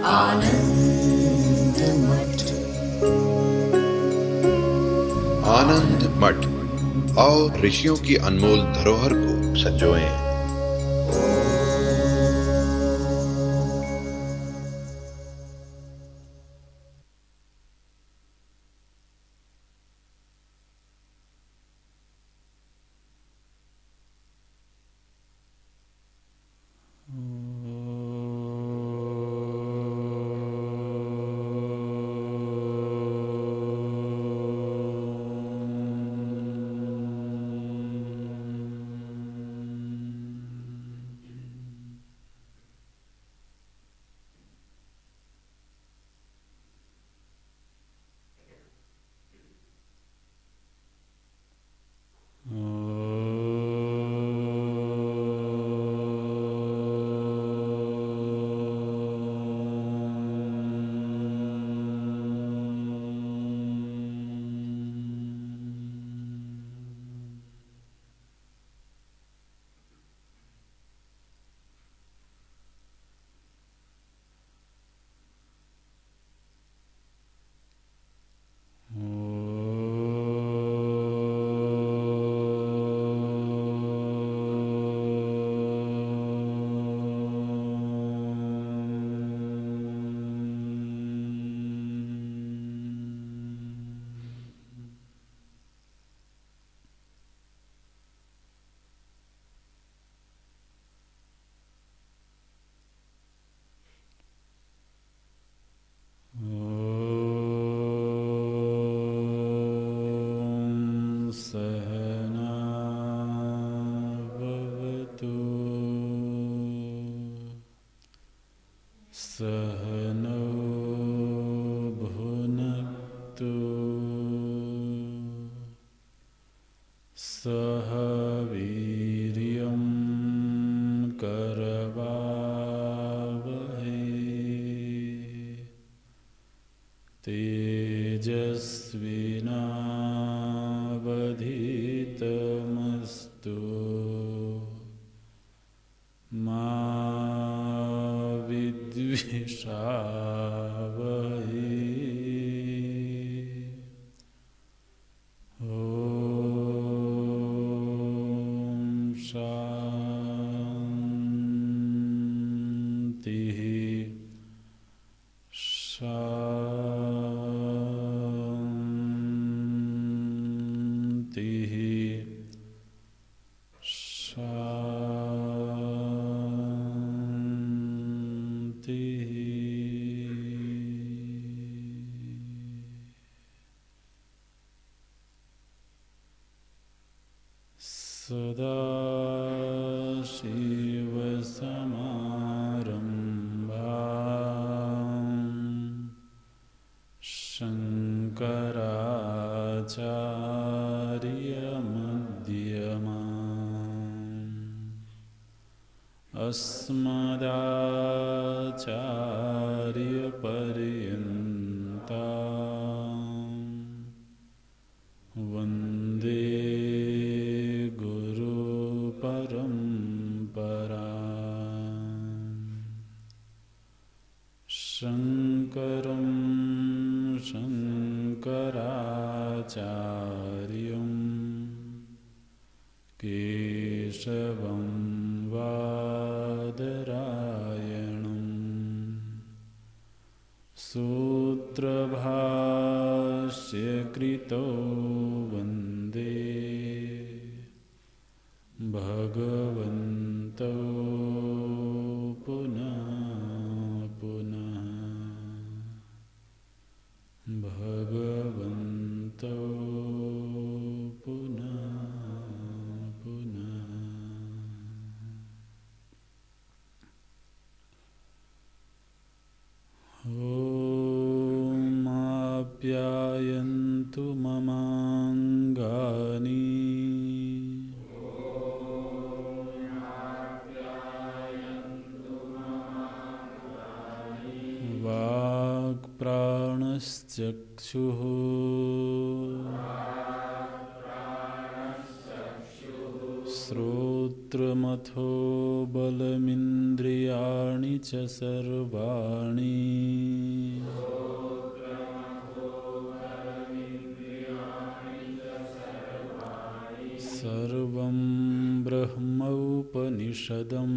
आनंद मठ। आनंद मठ और ऋषियों की अनमोल धरोहर को संजोएं। सहनो भुनक्तु सह वीर्यं करवावहै तेजस्विनावधीतमस्तु मा विद्विषावहै। ॐ शान्तिः शान्तिः शान्तिः। सदाशिवसमारम्भां शङ्कराचार्यमध्यमाम् अस्मदाचार्यपर्यन्तां वन्दे गुरुपरम्पराम्। शङ्करं शङ्कराचार्यं केशवं बादरायणं सूत्रभाष्यकृतो वन्दे भगवन्तौ पुनः पुनः भगवन्तौ पुनः पुनः। ॐ आप्यायन्तु ममाङ्गानि वाक्प्राणश्चक्षुः श्रोत्रमथो बलमिन्द्रियाणि च सर्वाणि ब्रह्मोपनिषदम्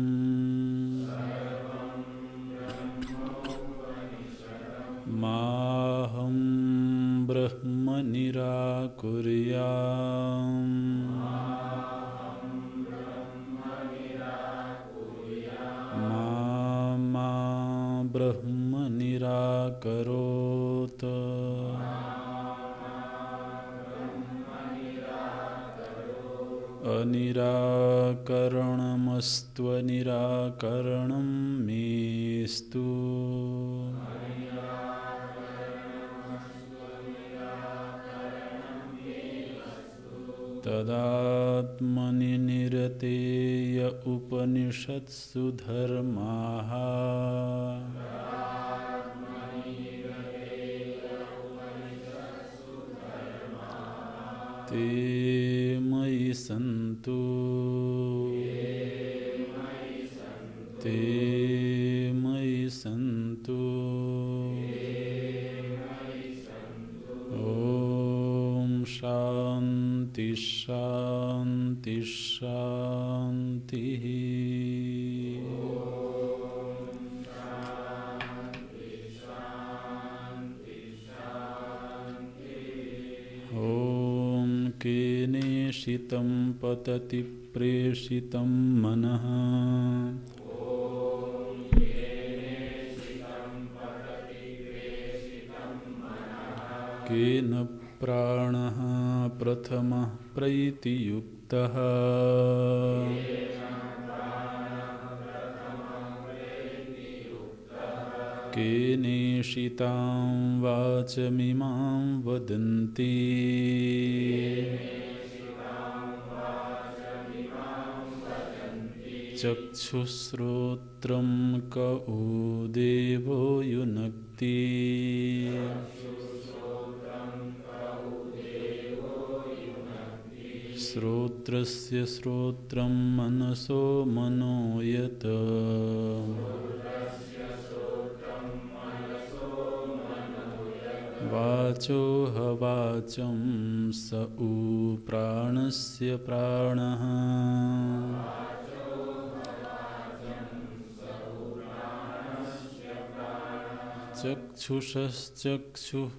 माहं ब्रह्म निराकुर्याम् मा ब्रह्म निराकरोत् अनिराकरणमस्त्वनिराकरणं मेस्तु तदात्मनि निरतेय उपनिषत्सु धर्माः ते मयि सन्तु ते मयि सन्तु ॐ शान्ति शान्ति शान्तिः ॐ केनेषितं पतति प्रेषितं मनः केन प्राणः प्रथमः प्रैतियुक्तः केनेषितां वाचमिमां वदन्ति चक्षुश्रोत्रं क ऊदेवो युनक्ति श्रोत्रस्य श्रोत्रं मनसो मनो यत् वाचो ह वाचं स ऊ प्राणस्य प्राणः चक्षुषश्चक्षुः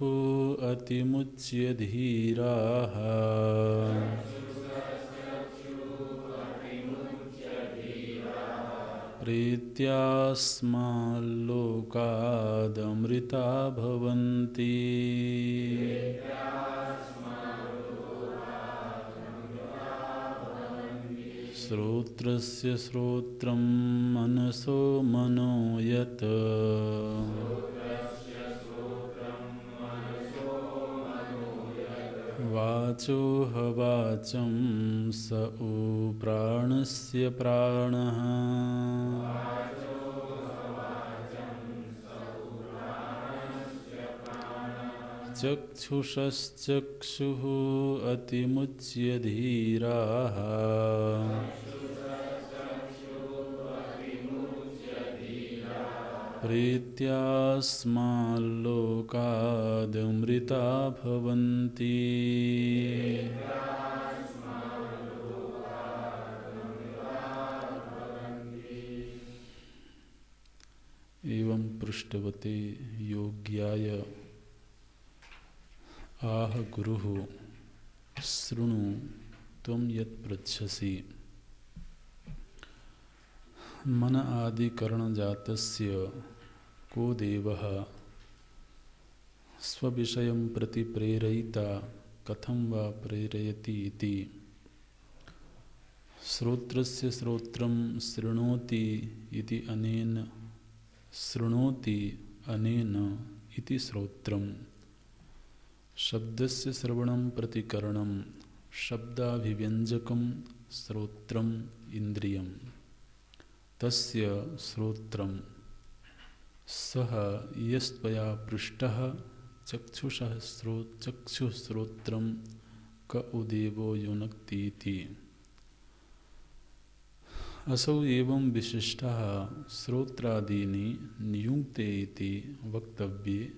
अतिमुच्य धीराः प्रीत्यास्माल्लोकादमृता भवन्ति श्रोत्रस्य श्रोत्रं मनसो मनो यत् वाचो ह वाचं स ऊ प्राणस्य प्राणः चक्षुषश्चक्षुः अतिमुच्य धीराः प्रीत्यास्माल्लोकादमृता भवन्ति एवं पृष्ठवते योग्याय आह गुरुः शृणु त्वं यत् पृच्छसि मन आदिकरणजातस्य को देवः स्वविषयं प्रति प्रेरयिता कथं वा प्रेरयति इति श्रोत्रस्य श्रोत्रं शृणोति इति अनेन शृणोति अनेन इति श्रोत्रम् शब्दस्य श्रवणं प्रति करणं शब्दाभिव्यञ्जकं श्रोत्रम् इन्द्रियं तस्य श्रोत्रं सः यस्त्वया पृष्टः चक्षुश्रोत्रं क उदेवो युनक्ति इति असौ एवं विशिष्टः श्रोत्रादीनि नियुङ्क्ते इति वक्तव्ये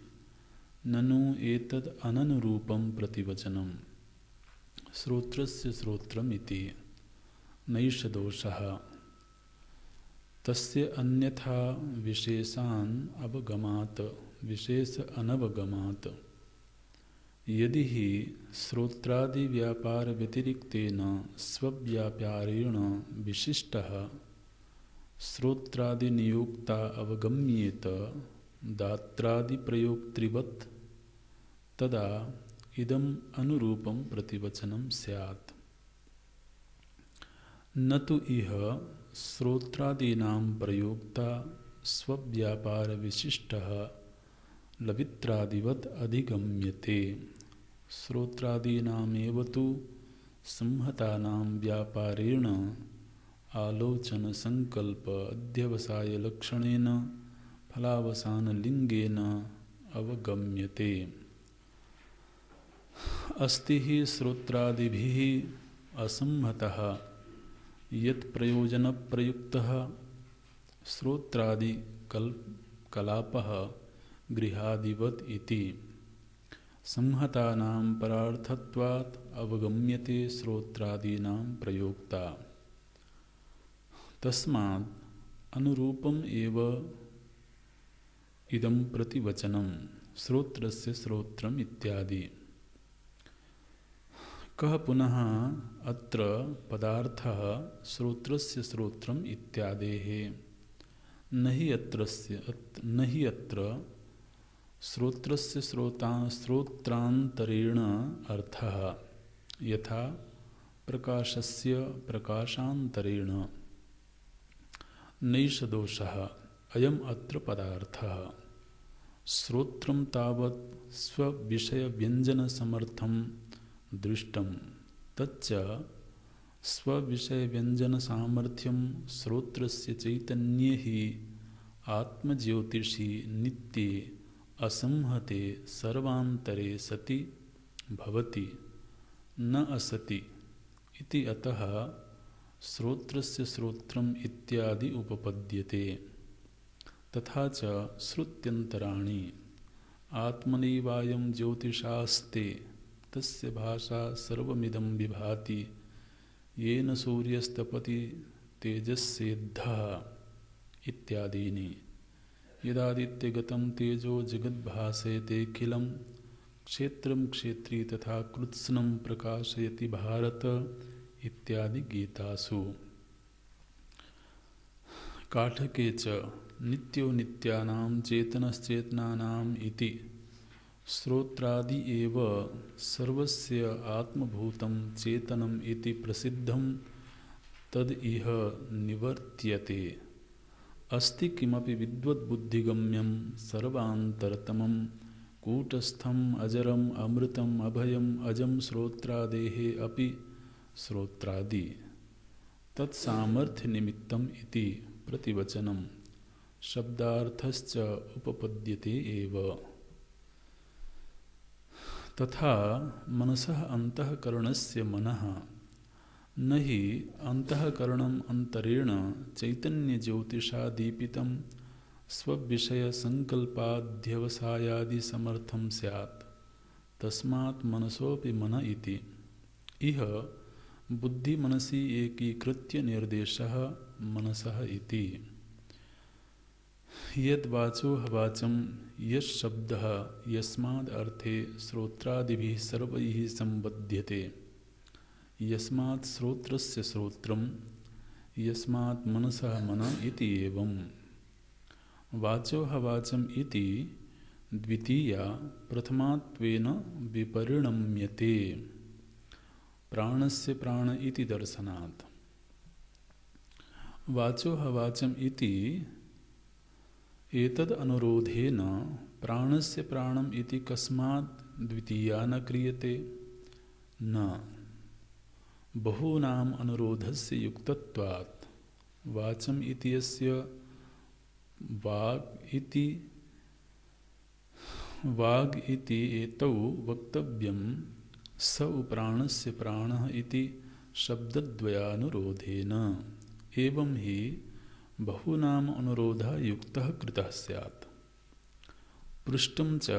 ननु एतद् अननुरूपं प्रतिवचनं श्रोत्रस्य श्रोत्रम् इति नैष दोषः तस्य अन्यथा विशेषान् अवगमात् विशेष अनवगमात्। यदि हि श्रोत्रादि व्यापार व्यतिरिक्तेन स्वव्यापारेण विशिष्टः श्रोत्रादि नियोक्ता अवगम्येत दात्रादि प्रयोक्तृवत्, तदा इदम् अनुरूपं प्रतिवचनं स्यात्। न तु इह श्रोत्रादीनां प्रयोक्ता स्वव्यापार विशिष्टः लवित्रादिवत् अधिगम्यते। श्रोत्रादीनामेव तु संहतानां व्यापारेण आलोचन संकल्प अध्यवसाय लक्षणेन फलावसान लिंगेन अवगम्यते। अस्ति हि श्रोत्रादिभिः असंहतः यत् प्रयोजन प्रयुक्तः श्रोत्रादि कलापः गृहादिवत् इति। संहतानां परार्थत्वात् अवगम्यते श्रोत्रादीनां प्रयोक्ता। तस्मात् अनुरूपम् एव इदं प्रतिवचनं श्रोत्रस्य श्रोत्रम् इत्यादि। कः पुनः अत्र पदार्थः श्रोत्रस्य श्रोत्रम् इत्यादेः। न हि अत्र श्रोत्रस्य श्रोत्रान्तरेण अर्थः यथा प्रकाशस्य प्रकाशान्तरेण। नैष दोषः अयम् अत्र पदार्थः। श्रोत्रं तावत् स्वविषयव्यञ्जनसमर्थं दृष्टं, तच्च स्वविषयव्यञ्जनसामर्थ्यं श्रोत्रस्य चैतन्ये हि आत्मज्योतिषि नित्ये असंहते सर्वान्तरे सति भवति, न असति इति। अतः श्रोत्रस्य श्रोत्रम् इत्यादि उपपद्यते। तथा च श्रुत्यन्तराणि आत्मनैवायं ज्योतिषास्ते तस्य भाषा सर्वमिदं विभाति येन सूर्यस्तपति तेजस्सेद्धः इत्यादीनि। यदादित्यगतं तेजो जगद्भासेतेऽखिलं क्षेत्रं क्षेत्री तथा कृत्स्नं प्रकाशयति भारत इत्यादि गीतासु। काठके च नित्यो नित्यानां चेतनश्चेतनानाम् इति। श्रोत्रादि एव सर्वस्य आत्मभूतं चेतनम् इति प्रसिद्धं तद् इह निवर्त्यते। अस्ति किमपि विद्वद्बुद्धिगम्यं सर्वान्तरतमं कूटस्थम् अजरम् अमृतम् अभयम् अजं श्रोत्रादेः अपि श्रोत्रादि तत्सामर्थ्यनिमित्तम् इति प्रतिवचनं शब्दार्थश्च उपपद्यते एव। तथा मनसः अन्तःकरणस्य मनः न हि अन्तःकरणम् अन्तरेण चैतन्यज्योतिषा दीपितं स्वविषयसङ्कल्पाध्यवसायादिसमर्थं स्यात्। तस्मात् मनसोऽपि मन इति। इह बुद्धिमनसि एकीकृत्य निर्देशः मनसः इति। यद्वाचोहवाचं यशब्दः यस्माद् अर्थे श्रोत्रादिभिः सर्वैः सम्बध्यते, यस्मात् श्रोत्रस्य श्रोत्रं, यस्मात् मनसः मन इति एवं। वाचोहवाचम् इति द्वितीया प्रथमात्वेन विपरिणम्यते प्राणस्य प्राण इति दर्शनात्। वाचोहवाचम् इति एतद् अनुरोधेन प्राणस्य प्राणम् इति कस्मात् द्वितीया न क्रियते। न बहूनाम् अनुरोधस्य युक्तत्वात् वाचम् इति यस्य वाग् इति एतौ वक्तव्यं स प्राणस्य प्राणः इति शब्दद्वयानुरोधेन। एवं हि बहूनाम् अनुरोधः युक्तः कृतः स्यात्। पृष्टं च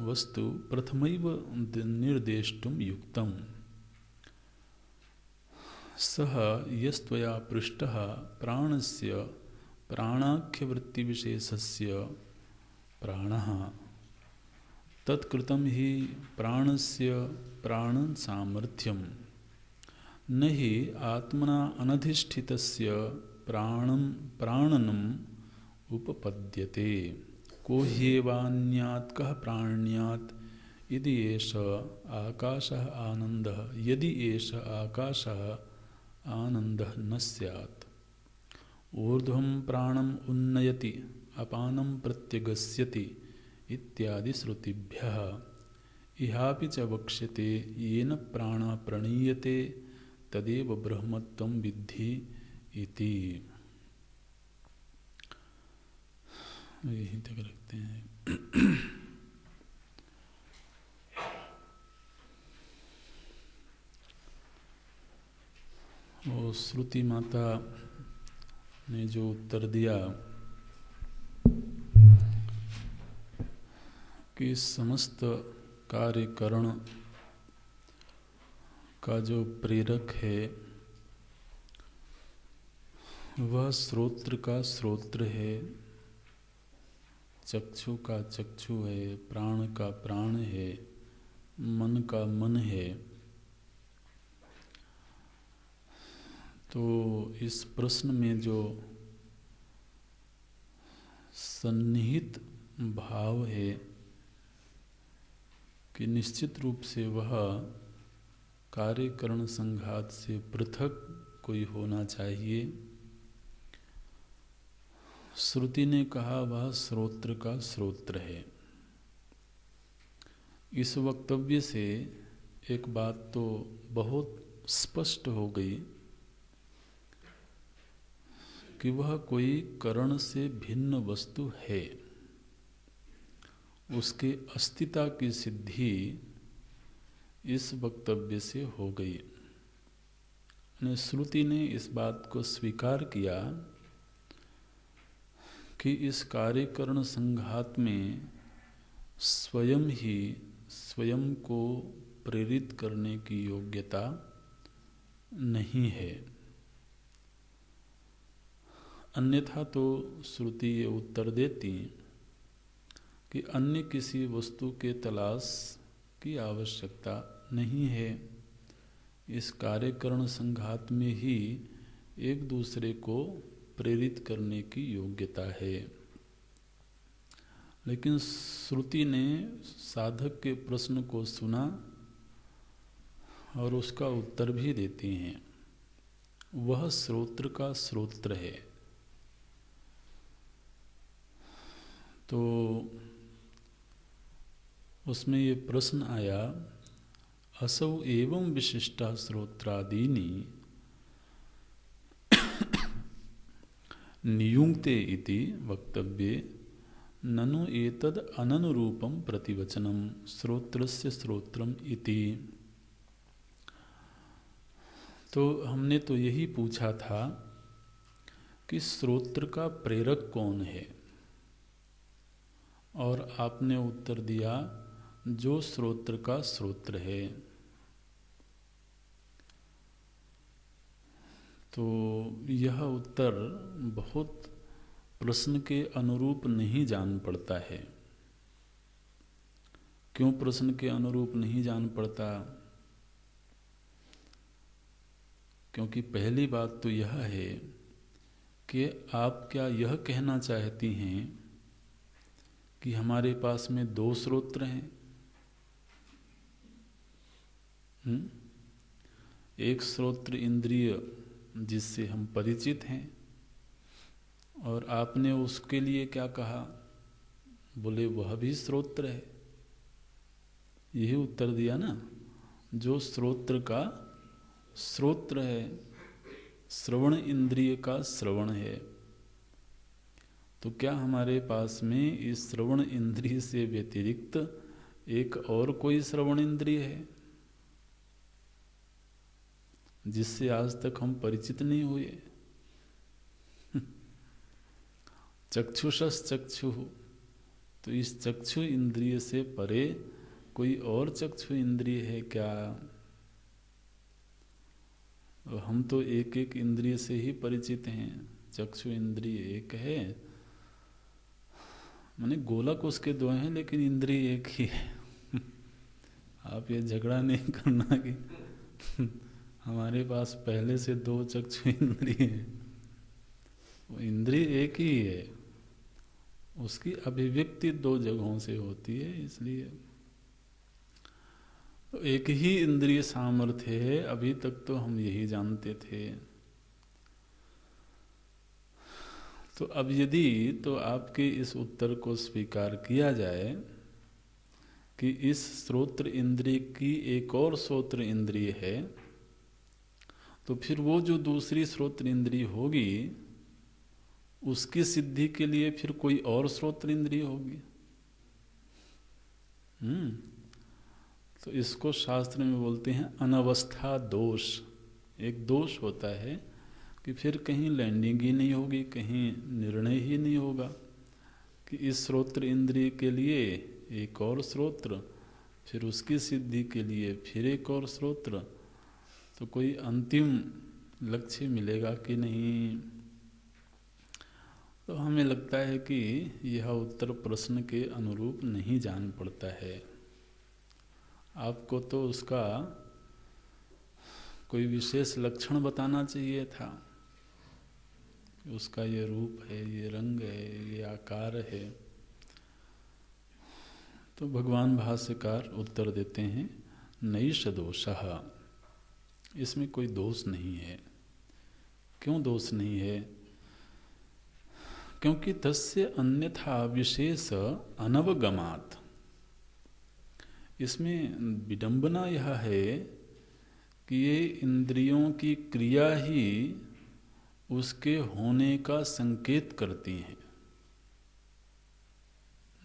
वस्तु प्रथमैव निर्देष्टुं युक्तम्। सः यस्त्वया पृष्टः प्राणस्य प्राणाख्य वृत्ति विशेषस्य प्राणः तत्कृतं हि प्राणस्य प्राण सामर्थ्यम न हि आत्मना अनधिष्ठितस्य प्राणनम उपपद्यते को ह्येवान्यात् कः प्राण्यात् यदि एष आकाशः आनन्दः यदि एष आकाशः आनन्दः न स्यात् ऊर्ध्वं प्राणम् उन्नयति अपानं प्रत्यगस्यति इत्यादि श्रुतिभ्यः इहापि च वक्ष्यते येन प्राणः प्रणीयते तदेव ब्रह्मत्वं विद्धि इति। यहीं तक रखते हैं। और श्रुति माता ने जो उत्तर दिया कि समस्त कार्यकरण का जो प्रेरक है वह श्रोत्र का श्रोत्र है, चक्षु का चक्षु है, प्राण का प्राण है, मन का मन है। तो इस प्रश्न में जो सन्निहित भाव है कि निश्चित रूप से वह कार्यकरण संघात से पृथक कोई होना चाहिए, श्रुति ने कहा वह श्रोत्र का श्रोत्र है। इस वक्तव्य से एक बात तो बहुत स्पष्ट हो गई कि वह कोई करण से भिन्न वस्तु है, उसके अस्तित्व की सिद्धि इस वक्तव्य से हो गई। श्रुति ने इस बात को स्वीकार किया कि इस कार्यकरण संघात में स्वयं ही स्वयं को प्रेरित करने की योग्यता नहीं है। अन्यथा तो श्रुति ये उत्तर देती कि अन्य किसी वस्तु के तलाश की आवश्यकता नहीं है, इस कार्यकरण संघात में ही एक दूसरे को प्रेरित करने की योग्यता है। लेकिन श्रुति ने साधक के प्रश्न को सुना और उसका उत्तर भी देती हैं। वह श्रोत्र का श्रोत्र है। तो उसमें ये प्रश्न आया, असौ एवं विशिष्टा श्रोत्रादीनि नियुङ्क्ते इति वक्तव्ये ननु एतद् अननुरूपं प्रतिवचनं श्रोत्रस्य श्रोत्रम इति। तो हमने तो यही पूछा था कि श्रोत्र का प्रेरक कौन है, और आपने उत्तर दिया जो श्रोत्र का श्रोत्र है। तो यह उत्तर बहुत प्रश्न के अनुरूप नहीं जान पड़ता है। क्यों प्रश्न के अनुरूप नहीं जान पड़ता? क्योंकि पहली बात तो यह है कि आप क्या यह कहना चाहती हैं कि हमारे पास में दो श्रोत्र हैं? एक श्रोत्र इंद्रिय जिससे हम परिचित हैं, और आपने उसके लिए क्या कहा? बोले वह भी श्रोत्र है। यही उत्तर दिया ना, जो श्रोत्र का श्रोत्र है, श्रवण इंद्रिय का श्रवण है। तो क्या हमारे पास में इस श्रवण इंद्रिय से व्यतिरिक्त एक और कोई श्रवण इंद्रिय है जिससे आज तक हम परिचित नहीं हुए? चक्षुषस चक्षु, तो इस चक्षु इंद्रिय से परे कोई और चक्षु इंद्रिय है क्या? हम तो एक एक इंद्रिय से ही परिचित हैं। चक्षु इंद्रिय एक है, माने गोलक उसके दो हैं लेकिन इंद्रिय एक ही है। आप ये झगड़ा नहीं करना कि हमारे पास पहले से दो चक्षु इंद्रिय हैं। वो इंद्रिय एक ही है, उसकी अभिव्यक्ति दो जगहों से होती है, इसलिए तो एक ही इंद्रिय सामर्थ्य है। अभी तक तो हम यही जानते थे। तो अब यदि तो आपके इस उत्तर को स्वीकार किया जाए कि इस श्रोत्र इंद्रिय की एक और श्रोत्र इंद्रिय है, तो फिर वो जो दूसरी श्रोत्र इंद्रिय होगी उसकी सिद्धि के लिए फिर कोई और श्रोत्र इंद्रिय होगी। तो इसको शास्त्र में बोलते हैं अनवस्था दोष। एक दोष होता है कि फिर कहीं लैंडिंग ही नहीं होगी, कहीं निर्णय ही नहीं होगा कि इस श्रोत्र इंद्रिय के लिए एक और श्रोत्र, फिर उसकी सिद्धि के लिए फिर एक और श्रोत्र, तो कोई अंतिम लक्ष्य मिलेगा कि नहीं। तो हमें लगता है कि यह उत्तर प्रश्न के अनुरूप नहीं जान पड़ता है। आपको तो उसका कोई विशेष लक्षण बताना चाहिए था, उसका ये रूप है, ये रंग है, ये आकार है। तो भगवान भाष्यकार उत्तर देते हैं नैष दोषः, इसमें कोई दोष नहीं है। क्यों दोष नहीं है? क्योंकि तस्य अन्यथा विशेष अनवगमात्। इसमें विडंबना यह है कि ये इंद्रियों की क्रिया ही उसके होने का संकेत करती हैं।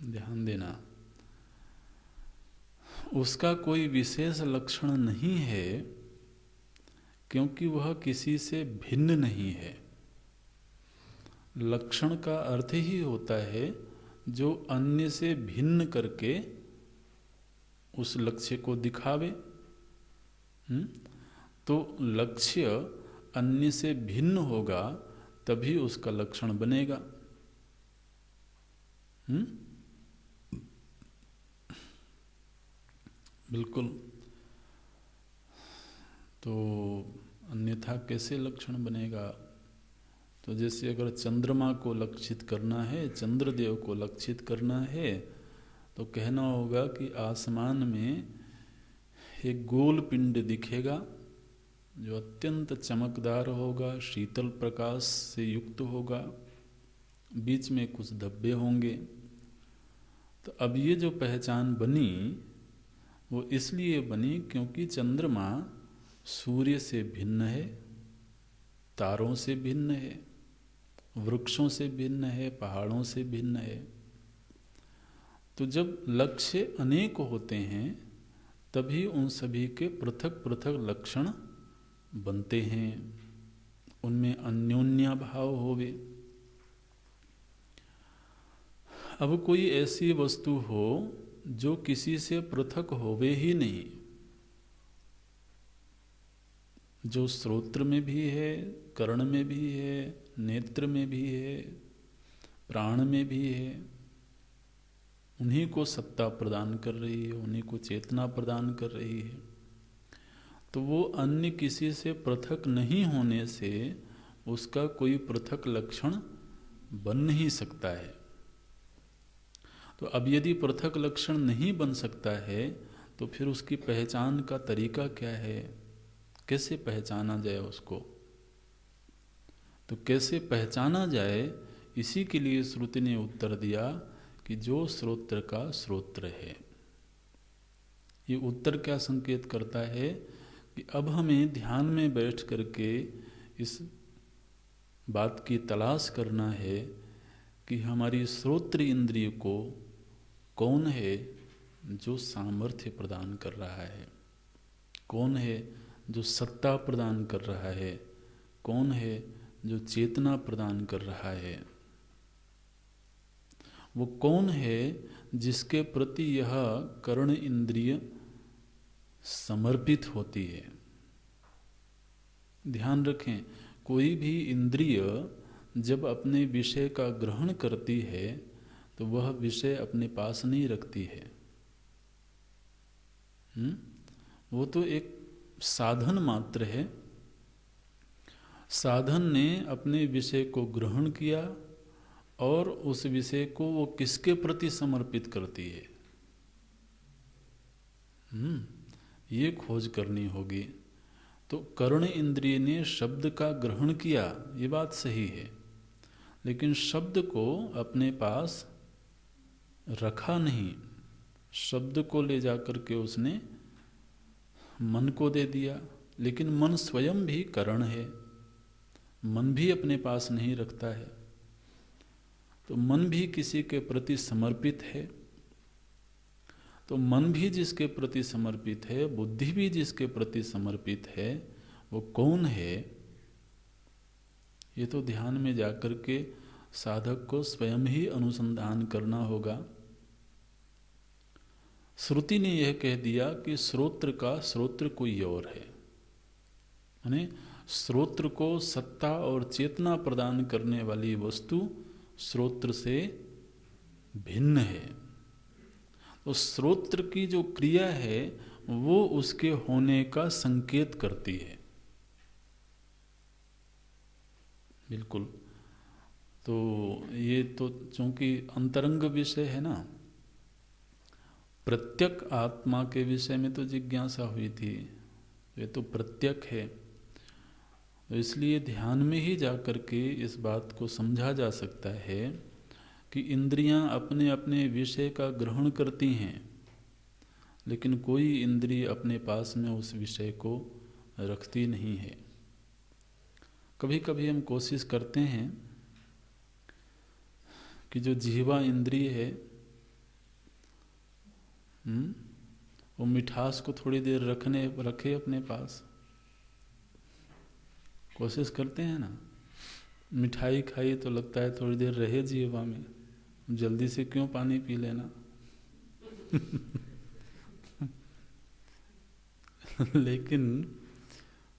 ध्यान देना, उसका कोई विशेष लक्षण नहीं है, क्योंकि वह किसी से भिन्न नहीं है। लक्षण का अर्थ ही होता है जो अन्य से भिन्न करके उस लक्ष्य को दिखावे। तो लक्ष्य अन्य से भिन्न होगा तभी उसका लक्षण बनेगा। बिल्कुल। तो अन्यथा कैसे लक्षण बनेगा? तो जैसे अगर चंद्रमा को लक्षित करना है, चंद्रदेव को लक्षित करना है, तो कहना होगा कि आसमान में एक गोल पिंड दिखेगा जो अत्यंत चमकदार होगा, शीतल प्रकाश से युक्त होगा, बीच में कुछ धब्बे होंगे। तो अब ये जो पहचान बनी वो इसलिए बनी क्योंकि चंद्रमा सूर्य से भिन्न है, तारों से भिन्न है, वृक्षों से भिन्न है, पहाड़ों से भिन्न है। तो जब लक्ष्य अनेक होते हैं तभी उन सभी के पृथक पृथक लक्षण बनते हैं, उनमें अन्योन्या भाव होवे। अब कोई ऐसी वस्तु हो जो किसी से पृथक होवे ही नहीं, जो श्रोत्र में भी है, कर्ण में भी है, नेत्र में भी है, प्राण में भी है, उन्हीं को सत्ता प्रदान कर रही है, उन्हीं को चेतना प्रदान कर रही है। तो वो अन्य किसी से पृथक नहीं होने से उसका कोई पृथक लक्षण बन नहीं सकता है। तो अब यदि पृथक लक्षण नहीं बन सकता है तो फिर उसकी पहचान का तरीका क्या है? कैसे पहचाना जाए उसको? तो कैसे पहचाना जाए, इसी के लिए श्रुति ने उत्तर दिया कि जो श्रोत्र का श्रोत्र है। ये उत्तर क्या संकेत करता है कि अब हमें ध्यान में बैठ करके इस बात की तलाश करना है कि हमारी श्रोत्र इंद्रिय को कौन है जो सामर्थ्य प्रदान कर रहा है, कौन है जो सत्ता प्रदान कर रहा है, कौन है जो चेतना प्रदान कर रहा है, वो कौन है जिसके प्रति यह कर्ण इंद्रिय समर्पित होती है। ध्यान रखें, कोई भी इंद्रिय जब अपने विषय का ग्रहण करती है तो वह विषय अपने पास नहीं रखती है। वो तो एक साधन मात्र है। साधन ने अपने विषय को ग्रहण किया और उस विषय को वो किसके प्रति समर्पित करती है, ये खोज करनी होगी। तो कर्ण इंद्रिय ने शब्द का ग्रहण किया, ये बात सही है, लेकिन शब्द को अपने पास रखा नहीं। शब्द को ले जाकर के उसने मन को दे दिया, लेकिन मन स्वयं भी कर्ण है, मन भी अपने पास नहीं रखता है। तो मन भी किसी के प्रति समर्पित है। तो मन भी जिसके प्रति समर्पित है, बुद्धि भी जिसके प्रति समर्पित है, वो कौन है, ये तो ध्यान में जाकर के साधक को स्वयं ही अनुसंधान करना होगा। श्रुति ने यह कह दिया कि श्रोत्र का श्रोत्र कोई और है, यानी श्रोत्र को सत्ता और चेतना प्रदान करने वाली वस्तु श्रोत्र से भिन्न है। तो श्रोत्र की जो क्रिया है वो उसके होने का संकेत करती है। बिल्कुल। तो ये तो चूंकि अंतरंग विषय है ना, प्रत्यक आत्मा के विषय में तो जिज्ञासा हुई थी, ये तो प्रत्यक है। तो इसलिए ध्यान में ही जाकर के इस बात को समझा जा सकता है कि इंद्रियां अपने अपने विषय का ग्रहण करती हैं, लेकिन कोई इंद्रिय अपने पास में उस विषय को रखती नहीं है। कभी कभी हम कोशिश करते हैं कि जो जिह्वा इंद्रिय है वो मिठास को थोड़ी देर रखे अपने पास। कोशिश करते हैं ना, मिठाई खाई तो लगता है थोड़ी देर रहे जिह्वा में, जल्दी से क्यों पानी पी लेना। लेकिन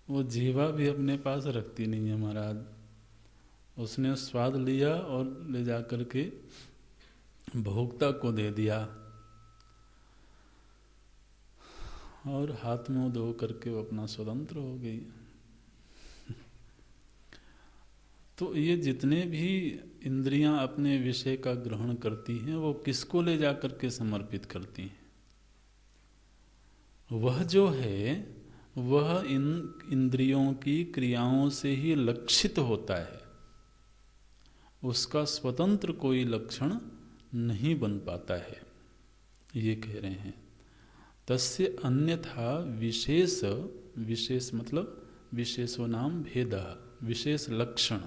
वो जिह्वा भी अपने पास रखती नहीं है महाराज। उसने स्वाद लिया और ले जाकर के भोक्ता को दे दिया और हाथ मुंह धो करके वो अपना स्वतंत्र हो गई। तो ये जितने भी इंद्रियां अपने विषय का ग्रहण करती हैं वो किसको ले जाकर के समर्पित करती हैं? वह जो है वह इन इंद्रियों की क्रियाओं से ही लक्षित होता है, उसका स्वतंत्र कोई लक्षण नहीं बन पाता है, ये कह रहे हैं। तस्य अन्यथा विशेष, विशेष मतलब विशेषो नाम भेद, विशेष लक्षण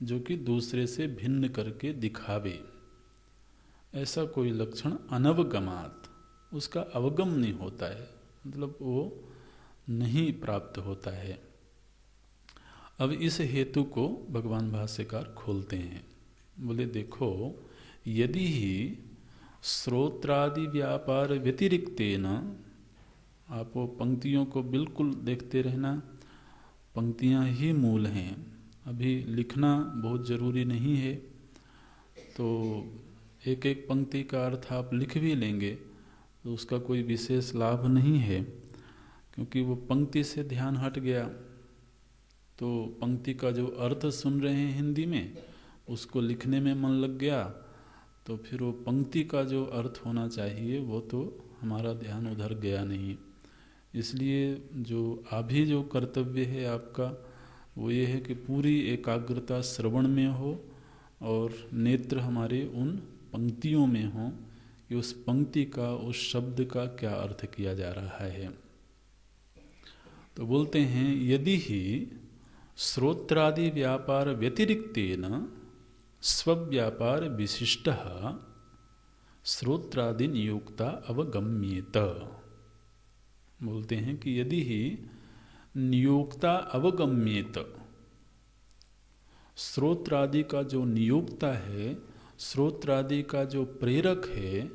जो कि दूसरे से भिन्न करके दिखावे, ऐसा कोई लक्षण अनवगमात, उसका अवगम नहीं होता है, मतलब वो नहीं प्राप्त होता है। अब इस हेतु को भगवान भाष्यकार खोलते हैं। बोले देखो, यदि ही श्रोत्रादि व्यापार व्यतिरिक्तेन, आप वो पंक्तियों को बिल्कुल देखते रहना, पंक्तियां ही मूल हैं, अभी लिखना बहुत ज़रूरी नहीं है। तो एक एक पंक्ति का अर्थ आप लिख भी लेंगे तो उसका कोई विशेष लाभ नहीं है, क्योंकि वो पंक्ति से ध्यान हट गया। तो पंक्ति का जो अर्थ सुन रहे हैं हिंदी में, उसको लिखने में मन लग गया, तो फिर वो पंक्ति का जो अर्थ होना चाहिए वो तो हमारा ध्यान उधर गया नहीं। इसलिए जो अभी जो कर्तव्य है आपका वो ये है कि पूरी एकाग्रता श्रवण में हो और नेत्र हमारे उन पंक्तियों में हो कि उस पंक्ति का, उस शब्द का क्या अर्थ किया जा रहा है। तो बोलते हैं यदि ही श्रोत्रादि व्यापार व्यतिरिक्तेन स्वव्यापार विशिष्ट श्रोत्रादि नियुक्ता अवगम्येत। बोलते हैं कि यदि ही नियोक्ता अवगम्येत, श्रोत्रादि का जो नियोक्ता है, श्रोत्रादि का जो प्रेरक है,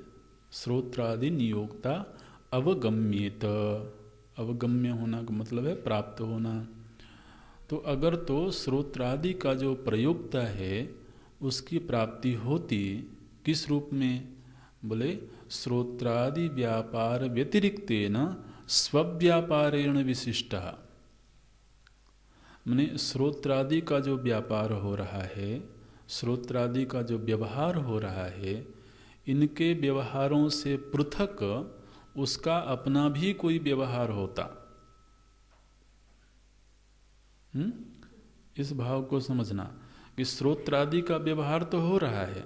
श्रोत्रादि नियोक्ता अवगम्येत, अवगम्य होना का मतलब है प्राप्त होना। तो अगर तो श्रोत्रादि का जो प्रयोक्ता है उसकी प्राप्ति होती किस रूप में? बोले श्रोत्रादि व्यापार व्यतिरिक्तेन स्वव्यापारेण विशिष्टा। माने श्रोत्रादि का जो व्यापार हो रहा है, श्रोत्रादि का जो व्यवहार हो रहा है, इनके व्यवहारों से पृथक उसका अपना भी कोई व्यवहार होता। इस भाव को समझना कि श्रोत्रादि का व्यवहार तो हो रहा है,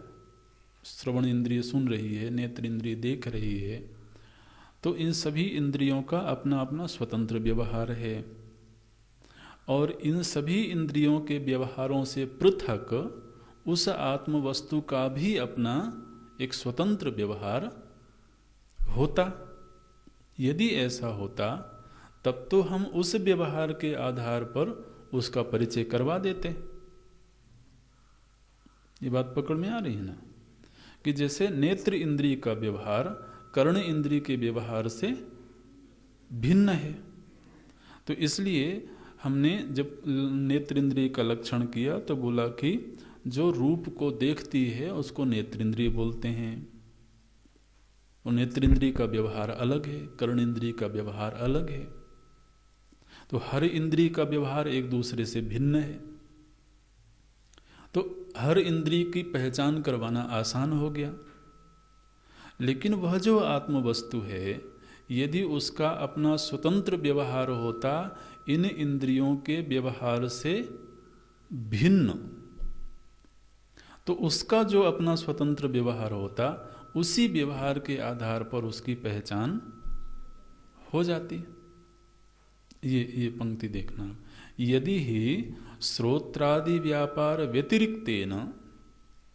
श्रवण इंद्रिय सुन रही है, नेत्र इंद्रिय देख रही है, तो इन सभी इंद्रियों का अपना अपना स्वतंत्र व्यवहार है। और इन सभी इंद्रियों के व्यवहारों से पृथक उस आत्म वस्तु का भी अपना एक स्वतंत्र व्यवहार होता। यदि ऐसा होता तब तो हम उस व्यवहार के आधार पर उसका परिचय करवा देते। ये बात पकड़ में आ रही है ना, कि जैसे नेत्र इंद्रिय का व्यवहार कर्ण इंद्रिय के व्यवहार से भिन्न है, तो इसलिए हमने जब नेत्र इंद्रिय का लक्षण किया तो बोला कि जो रूप को देखती है उसको नेत्र इंद्रिय बोलते हैं। और नेत्र इंद्रिय का व्यवहार अलग है, कर्ण इंद्रिय का व्यवहार अलग है। तो हर इंद्रिय का व्यवहार एक दूसरे से भिन्न है। तो हर इंद्रिय की पहचान करवाना आसान हो गया। लेकिन वह जो आत्म वस्तु है, यदि उसका अपना स्वतंत्र व्यवहार होता इन इंद्रियों के व्यवहार से भिन्न, तो उसका जो अपना स्वतंत्र व्यवहार होता उसी व्यवहार के आधार पर उसकी पहचान हो जाती। ये पंक्ति देखना, यदि ही श्रोत्रादि व्यापार व्यतिरिक्तेन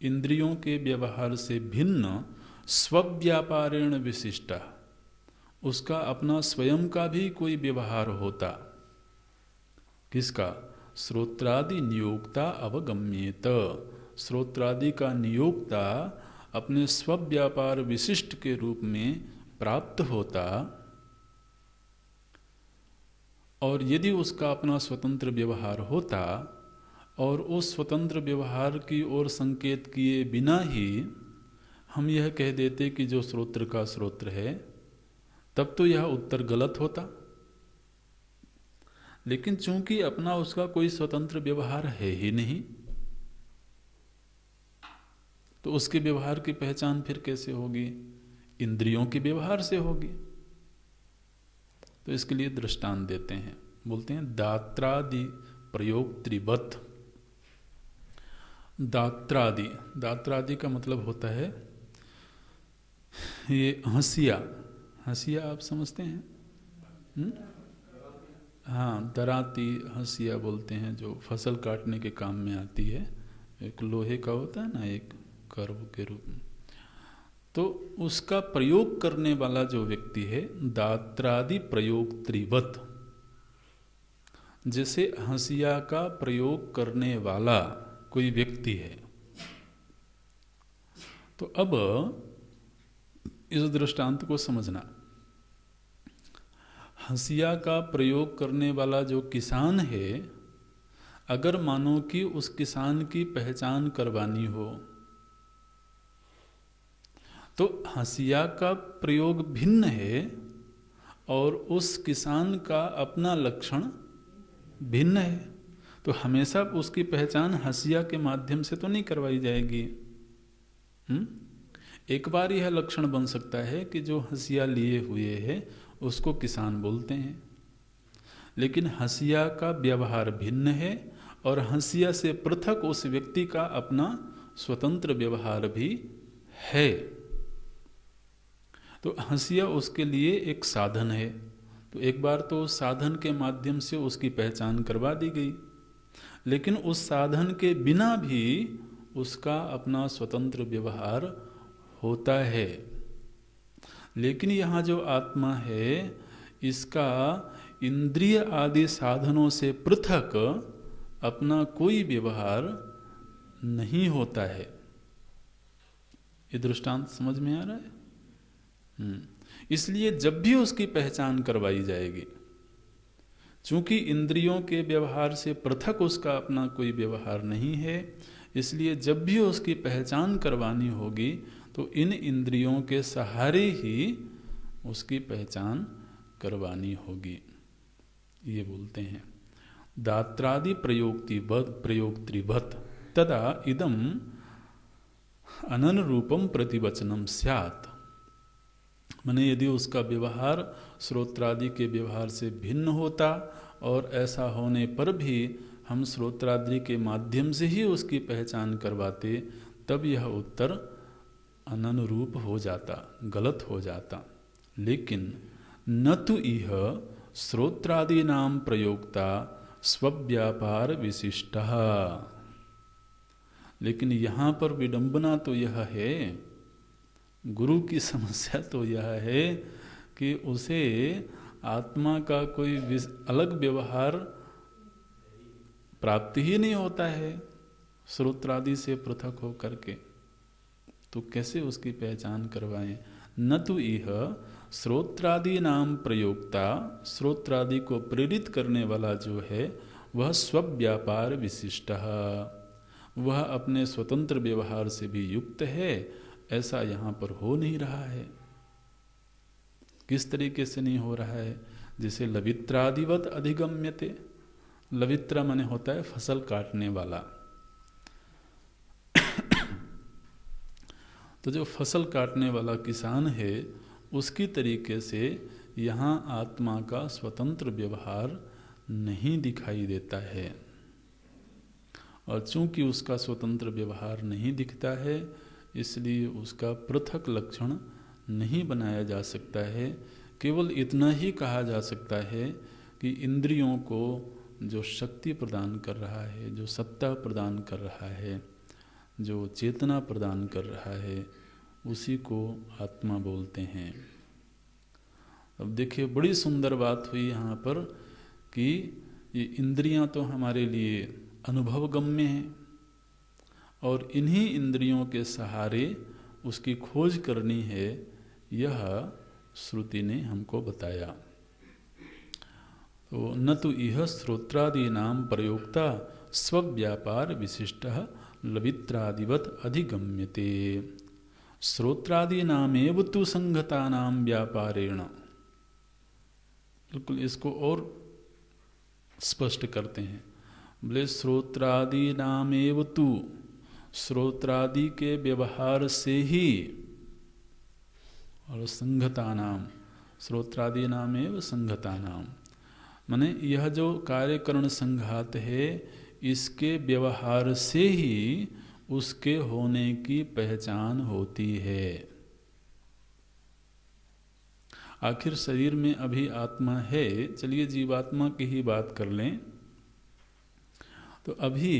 इंद्रियों के व्यवहार से भिन्न स्वव्यापारेण विशिष्टा, उसका अपना स्वयं का भी कोई व्यवहार होता। किसका? श्रोत्रादि नियोक्ता अवगम्येत, श्रोत्रादि का नियोक्ता अपने स्वव्यापार विशिष्ट के रूप में प्राप्त होता। और यदि उसका अपना स्वतंत्र व्यवहार होता और उस स्वतंत्र व्यवहार की ओर संकेत किए बिना ही हम यह कह देते कि जो श्रोत्र का श्रोत्र है, तब तो यह उत्तर गलत होता। लेकिन चूंकि अपना उसका कोई स्वतंत्र व्यवहार है ही नहीं, तो उसके व्यवहार की पहचान फिर कैसे होगी? इंद्रियों के व्यवहार से होगी। तो इसके लिए दृष्टांत देते हैं, बोलते हैं दात्रादि प्रयोक्तृवत्। दात्रादि, दात्रादि का मतलब होता है ये हंसिया। हंसिया आप समझते हैं? हाँ, दराती हंसिया बोलते हैं, जो फसल काटने के काम में आती है। एक लोहे का होता है ना, एक कर्व के रूप में। तो उसका प्रयोग करने वाला जो व्यक्ति है, दात्रादि प्रयोक्तृवत्, जैसे हंसिया का प्रयोग करने वाला कोई व्यक्ति है। तो अब इस दृष्टांत को समझना। हंसिया का प्रयोग करने वाला जो किसान है, अगर मानो कि उस किसान की पहचान करवानी हो, तो हंसिया का प्रयोग भिन्न है और उस किसान का अपना लक्षण भिन्न है। तो हमेशा उसकी पहचान हंसिया के माध्यम से तो नहीं करवाई जाएगी। एक बार यह लक्षण बन सकता है कि जो हंसिया लिए हुए है उसको किसान बोलते हैं, लेकिन हंसिया का व्यवहार भिन्न है और हंसिया से पृथक उस व्यक्ति का अपना स्वतंत्र व्यवहार भी है। तो हंसिया उसके लिए एक साधन है। तो एक बार तो साधन के माध्यम से उसकी पहचान करवा दी गई, लेकिन उस साधन के बिना भी उसका अपना स्वतंत्र व्यवहार होता है। लेकिन यहाँ जो आत्मा है, इसका इंद्रिय आदि साधनों से पृथक अपना कोई व्यवहार नहीं होता है। ये दृष्टांत समझ में आ रहा है? इसलिए जब भी उसकी पहचान करवाई जाएगी, चूंकि इंद्रियों के व्यवहार से पृथक उसका अपना कोई व्यवहार नहीं है, इसलिए जब भी उसकी पहचान करवानी होगी तो इन इंद्रियों के सहारे ही उसकी पहचान करवानी होगी। ये बोलते हैं दात्रादि प्रयोक्तृवत् तदा इदम अनन रूपम प्रतिवचनम स्यात्। माने यदि उसका व्यवहार श्रोत्रादि के व्यवहार से भिन्न होता और ऐसा होने पर भी हम श्रोत्रादि के माध्यम से ही उसकी पहचान करवाते, तब यह उत्तर अननुरूप हो जाता, गलत हो जाता। लेकिन न तो इह श्रोत्रादीनां प्रयोक्ता स्वव्यापार विशिष्टः। लेकिन यहाँ पर विडंबना तो यह है, गुरु की समस्या तो यह है कि उसे आत्मा का कोई अलग व्यवहार प्राप्ति ही नहीं होता है श्रोत्रादि से पृथक हो करके, तो कैसे उसकी पहचान करवाएं। न तो यह श्रोत्रादि नाम प्रयोक्ता, श्रोत्रादि को प्रेरित करने वाला जो है वह स्वव्यापार विशिष्ट, वह अपने स्वतंत्र व्यवहार से भी युक्त है, ऐसा यहाँ पर हो नहीं रहा है। किस तरीके से नहीं हो रहा है? जैसे लवित्रादिवत अधिगम्यते। लवित्रा माने होता है फसल काटने वाला। तो जो फसल काटने वाला किसान है उसकी तरीके से यहाँ आत्मा का स्वतंत्र व्यवहार नहीं दिखाई देता है, और चूंकि उसका स्वतंत्र व्यवहार नहीं दिखता है इसलिए उसका पृथक लक्षण नहीं बनाया जा सकता है। केवल इतना ही कहा जा सकता है कि इंद्रियों को जो शक्ति प्रदान कर रहा है, जो सत्ता प्रदान कर रहा है, जो चेतना प्रदान कर रहा है, उसी को आत्मा बोलते हैं। अब देखिए बड़ी सुंदर बात हुई यहाँ पर कि ये इंद्रियां तो हमारे लिए अनुभवगम्य हैं और इन्हीं इंद्रियों के सहारे उसकी खोज करनी है, यह श्रुति ने हमको बताया। तो न तो यह श्रोत्रादीनां प्रयोक्ता स्वव्यापार विशिष्टः लवित्रादिवत् अधिगम्यते, श्रोत्रादीनामेव तु संगतानां व्यापारेण। बिल्कुल इसको और स्पष्ट करते हैं, बोले श्रोत्रादीनामेव तु, श्रोत्रादि के व्यवहार से ही, और संगतानां, श्रोत्रादीनामेव संगतानां माने यह जो कार्यकरण संघात है इसके व्यवहार से ही उसके होने की पहचान होती है। आखिर शरीर में अभी आत्मा है, चलिए जीवात्मा की ही बात कर लें, तो अभी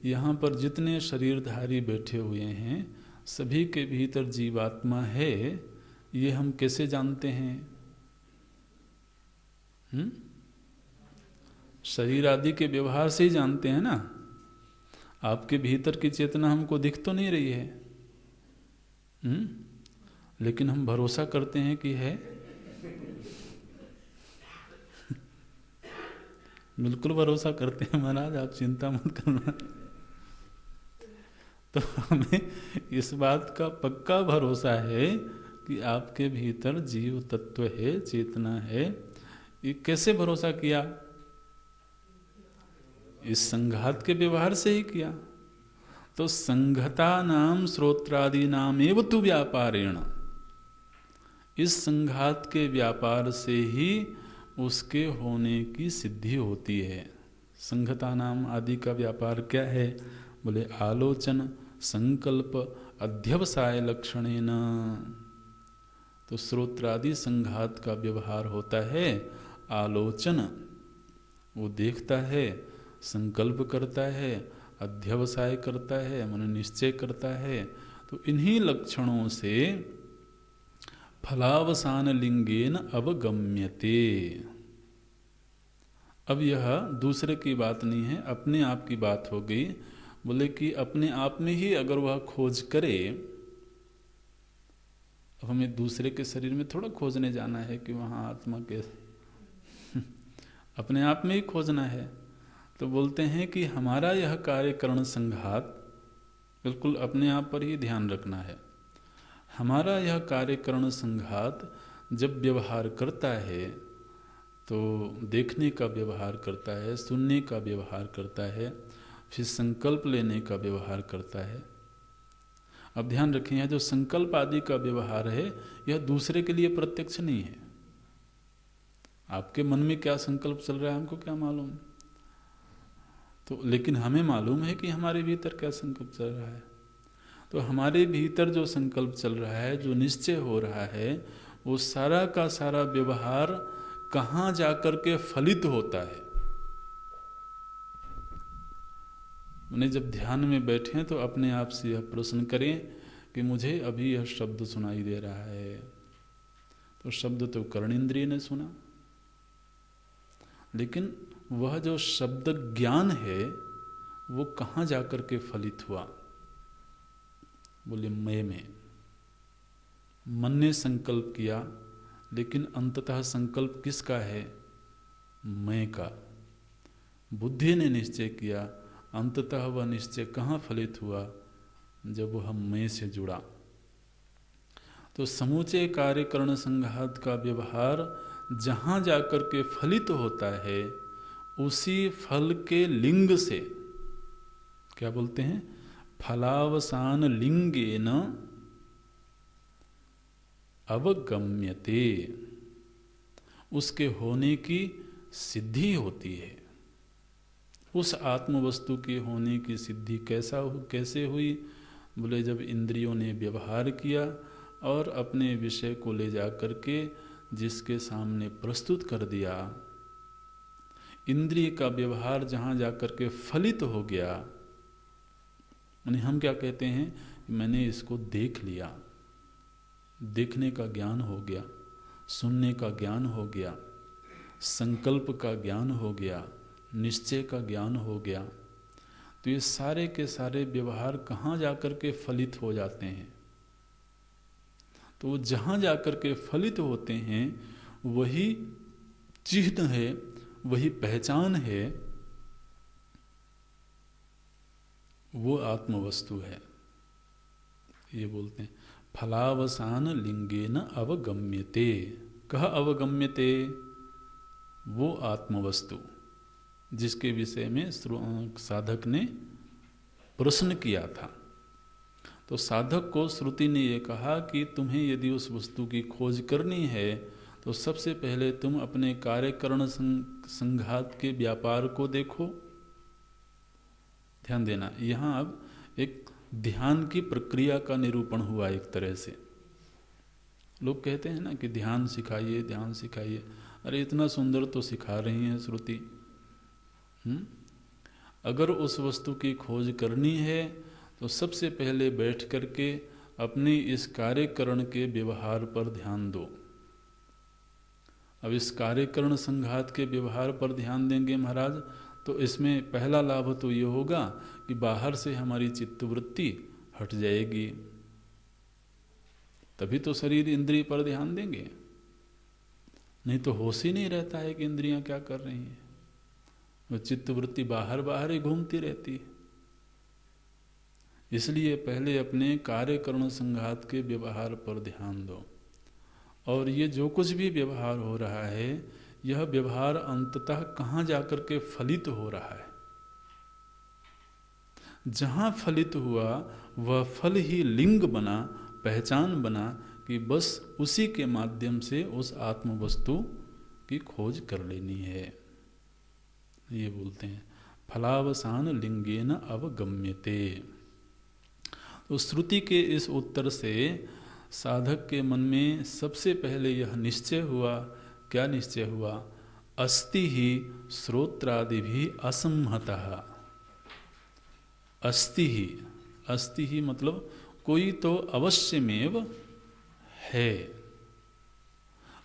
यहाँ पर जितने शरीरधारी बैठे हुए हैं सभी के भीतर जीवात्मा है, ये हम कैसे जानते हैं? शरीर आदि के व्यवहार से ही जानते हैं ना। आपके भीतर की चेतना हमको दिख तो नहीं रही है, लेकिन हम भरोसा करते हैं कि है। बिल्कुल भरोसा करते हैं महाराज, आप चिंता मत करना। तो हमें इस बात का पक्का भरोसा है कि आपके भीतर जीव तत्व है, चेतना है। ये कैसे भरोसा किया? इस संघात के व्यवहार से ही किया। तो संघता नाम श्रोत्रादि नाम एव तु व्यापारेण, इस संघात के व्यापार से ही उसके होने की सिद्धि होती है। संघता नाम आदि का व्यापार क्या है? बोले आलोचन संकल्प अध्यवसाय लक्षणेन। तो श्रोत्रादि संघात का व्यवहार होता है आलोचन, वो देखता है, संकल्प करता है, अध्यवसाय करता है, मन निश्चय करता है। तो इन्हीं लक्षणों से फलावसान लिंगेन अवगम्यते। अब यह दूसरे की बात नहीं है, अपने आप की बात हो गई। बोले कि अपने आप में ही अगर वह खोज करे, अब हमें दूसरे के शरीर में थोड़ा खोजने जाना है कि वहाँ आत्मा के अपने आप में ही खोजना है। तो बोलते हैं कि हमारा यह कार्यकरण संघात, बिल्कुल अपने आप पर ही ध्यान रखना है, हमारा यह कार्यकरण संघात जब व्यवहार करता है तो देखने का व्यवहार करता है, सुनने का व्यवहार करता है, फिर संकल्प लेने का व्यवहार करता है। अब ध्यान रखें, यह जो संकल्प आदि का व्यवहार है यह दूसरे के लिए प्रत्यक्ष नहीं है। आपके मन में क्या संकल्प चल रहा है हमको क्या मालूम, तो लेकिन हमें मालूम है कि हमारे भीतर क्या संकल्प चल रहा है। तो हमारे भीतर जो संकल्प चल रहा है, जो निश्चय हो रहा है, वो सारा का सारा व्यवहार कहाँ जाकर के फलित होता है। उन्हें जब ध्यान में बैठें तो अपने आप से यह प्रश्न करें कि मुझे अभी यह शब्द सुनाई दे रहा है, तो शब्द तो कर्णेंद्रिय ने सुना, लेकिन वह जो शब्द ज्ञान है वो कहाँ जाकर के फलित हुआ। बोले मैं में। मन ने संकल्प किया, लेकिन अंततः संकल्प किसका है? मैं का। बुद्धि ने निश्चय किया, अंततः वह निश्चय कहाँ फलित हुआ? जब वह मैं से जुड़ा। तो समूचे कार्यकरण संघात का व्यवहार जहाँ जाकर के फलित होता है, उसी फल के लिंग से, क्या बोलते हैं, फलावसान लिंगेन अवगम्यते, उसके होने की सिद्धि होती है। उस आत्म वस्तु के होने की सिद्धि कैसे हुई? बोले जब इंद्रियों ने व्यवहार किया और अपने विषय को ले जा करके जिसके सामने प्रस्तुत कर दिया, इंद्रिय का व्यवहार जहाँ जाकर के फलित हो गया, यानी हम क्या कहते हैं, मैंने इसको देख लिया, देखने का ज्ञान हो गया, सुनने का ज्ञान हो गया, संकल्प का ज्ञान हो गया, निश्चय का ज्ञान हो गया। तो ये सारे के सारे व्यवहार कहाँ जाकर के फलित हो जाते हैं? तो वो जहाँ जाकर के फलित होते हैं वही चिन्ह है, वही पहचान है, वो आत्मवस्तु है। ये बोलते हैं फलावसान लिंगेन अवगम्यते। कह अवगम्यते? वो आत्मवस्तु जिसके विषय में साधक ने प्रश्न किया था। तो साधक को श्रुति ने ये कहा कि तुम्हें यदि उस वस्तु की खोज करनी है तो सबसे पहले तुम अपने कार्यकरण संघात के व्यापार को देखो। ध्यान देना, यहाँ अब एक ध्यान की प्रक्रिया का निरूपण हुआ एक तरह से। लोग कहते हैं ना कि ध्यान सिखाइए, ध्यान सिखाइए। अरे इतना सुंदर तो सिखा रही है श्रुति। अगर उस वस्तु की खोज करनी है तो सबसे पहले बैठ करके अपने इस कार्यकरण के व्यवहार पर ध्यान दो। अब इस कार्यकरण संघात के व्यवहार पर ध्यान देंगे महाराज, तो इसमें पहला लाभ तो ये होगा कि बाहर से हमारी चित्तवृत्ति हट जाएगी, तभी तो शरीर इंद्रिय पर ध्यान देंगे। नहीं तो होश ही नहीं रहता है कि इंद्रियां क्या कर रही हैं, वो चित्तवृत्ति बाहर बाहर ही घूमती रहती है। इसलिए पहले अपने कार्यकरण संघात के व्यवहार पर ध्यान दो। और ये जो कुछ भी व्यवहार हो रहा है, यह व्यवहार अंततः कहाँ जाकर के फलित हो रहा है? जहाँ फलित हुआ वह फल ही लिंग बना, पहचान बना कि बस उसी के माध्यम से उस आत्म वस्तु की खोज कर लेनी है। ये बोलते हैं फलावसान लिंगेन अवगम्यते। तो श्रुति के इस उत्तर से साधक के मन में सबसे पहले यह निश्चय हुआ। क्या निश्चय हुआ? अस्ति ही श्रोत्रादि भी असंहतः। अस्ति ही मतलब कोई तो अवश्यमेव है,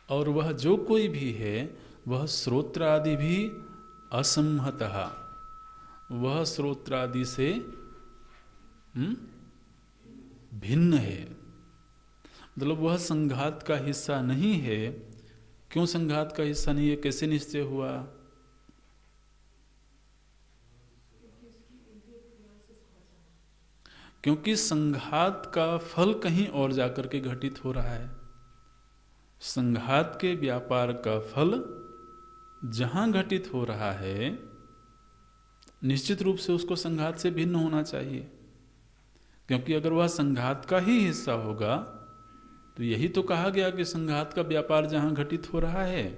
और वह जो कोई भी है वह श्रोत्रादि भी असंहतः, वह श्रोत्रादि से भिन्न है। मतलब वह संघात का हिस्सा नहीं है। क्यों संघात का हिस्सा नहीं है? कैसे निश्चय हुआ? क्योंकि संघात का फल कहीं और जाकर के घटित हो रहा है। संघात के व्यापार का फल जहां घटित हो रहा है, निश्चित रूप से उसको संघात से भिन्न होना चाहिए, क्योंकि अगर वह संघात का ही हिस्सा होगा तो यही तो कहा गया कि संघात का व्यापार जहां घटित हो रहा है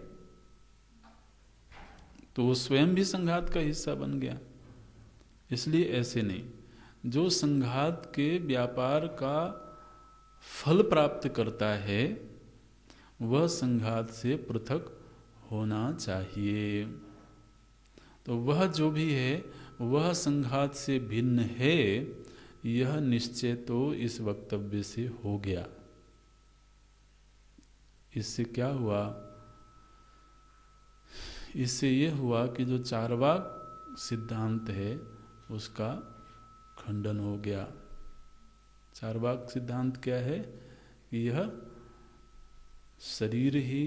तो वो स्वयं भी संघात का हिस्सा बन गया। इसलिए ऐसे नहीं, जो संघात के व्यापार का फल प्राप्त करता है वह संघात से पृथक होना चाहिए। तो वह जो भी है वह संघात से भिन्न है, यह निश्चय तो इस वक्तव्य से हो गया। इससे क्या हुआ? इससे यह हुआ कि जो चार्वाक सिद्धांत है उसका खंडन हो गया। चार्वाक सिद्धांत क्या है कि यह शरीर ही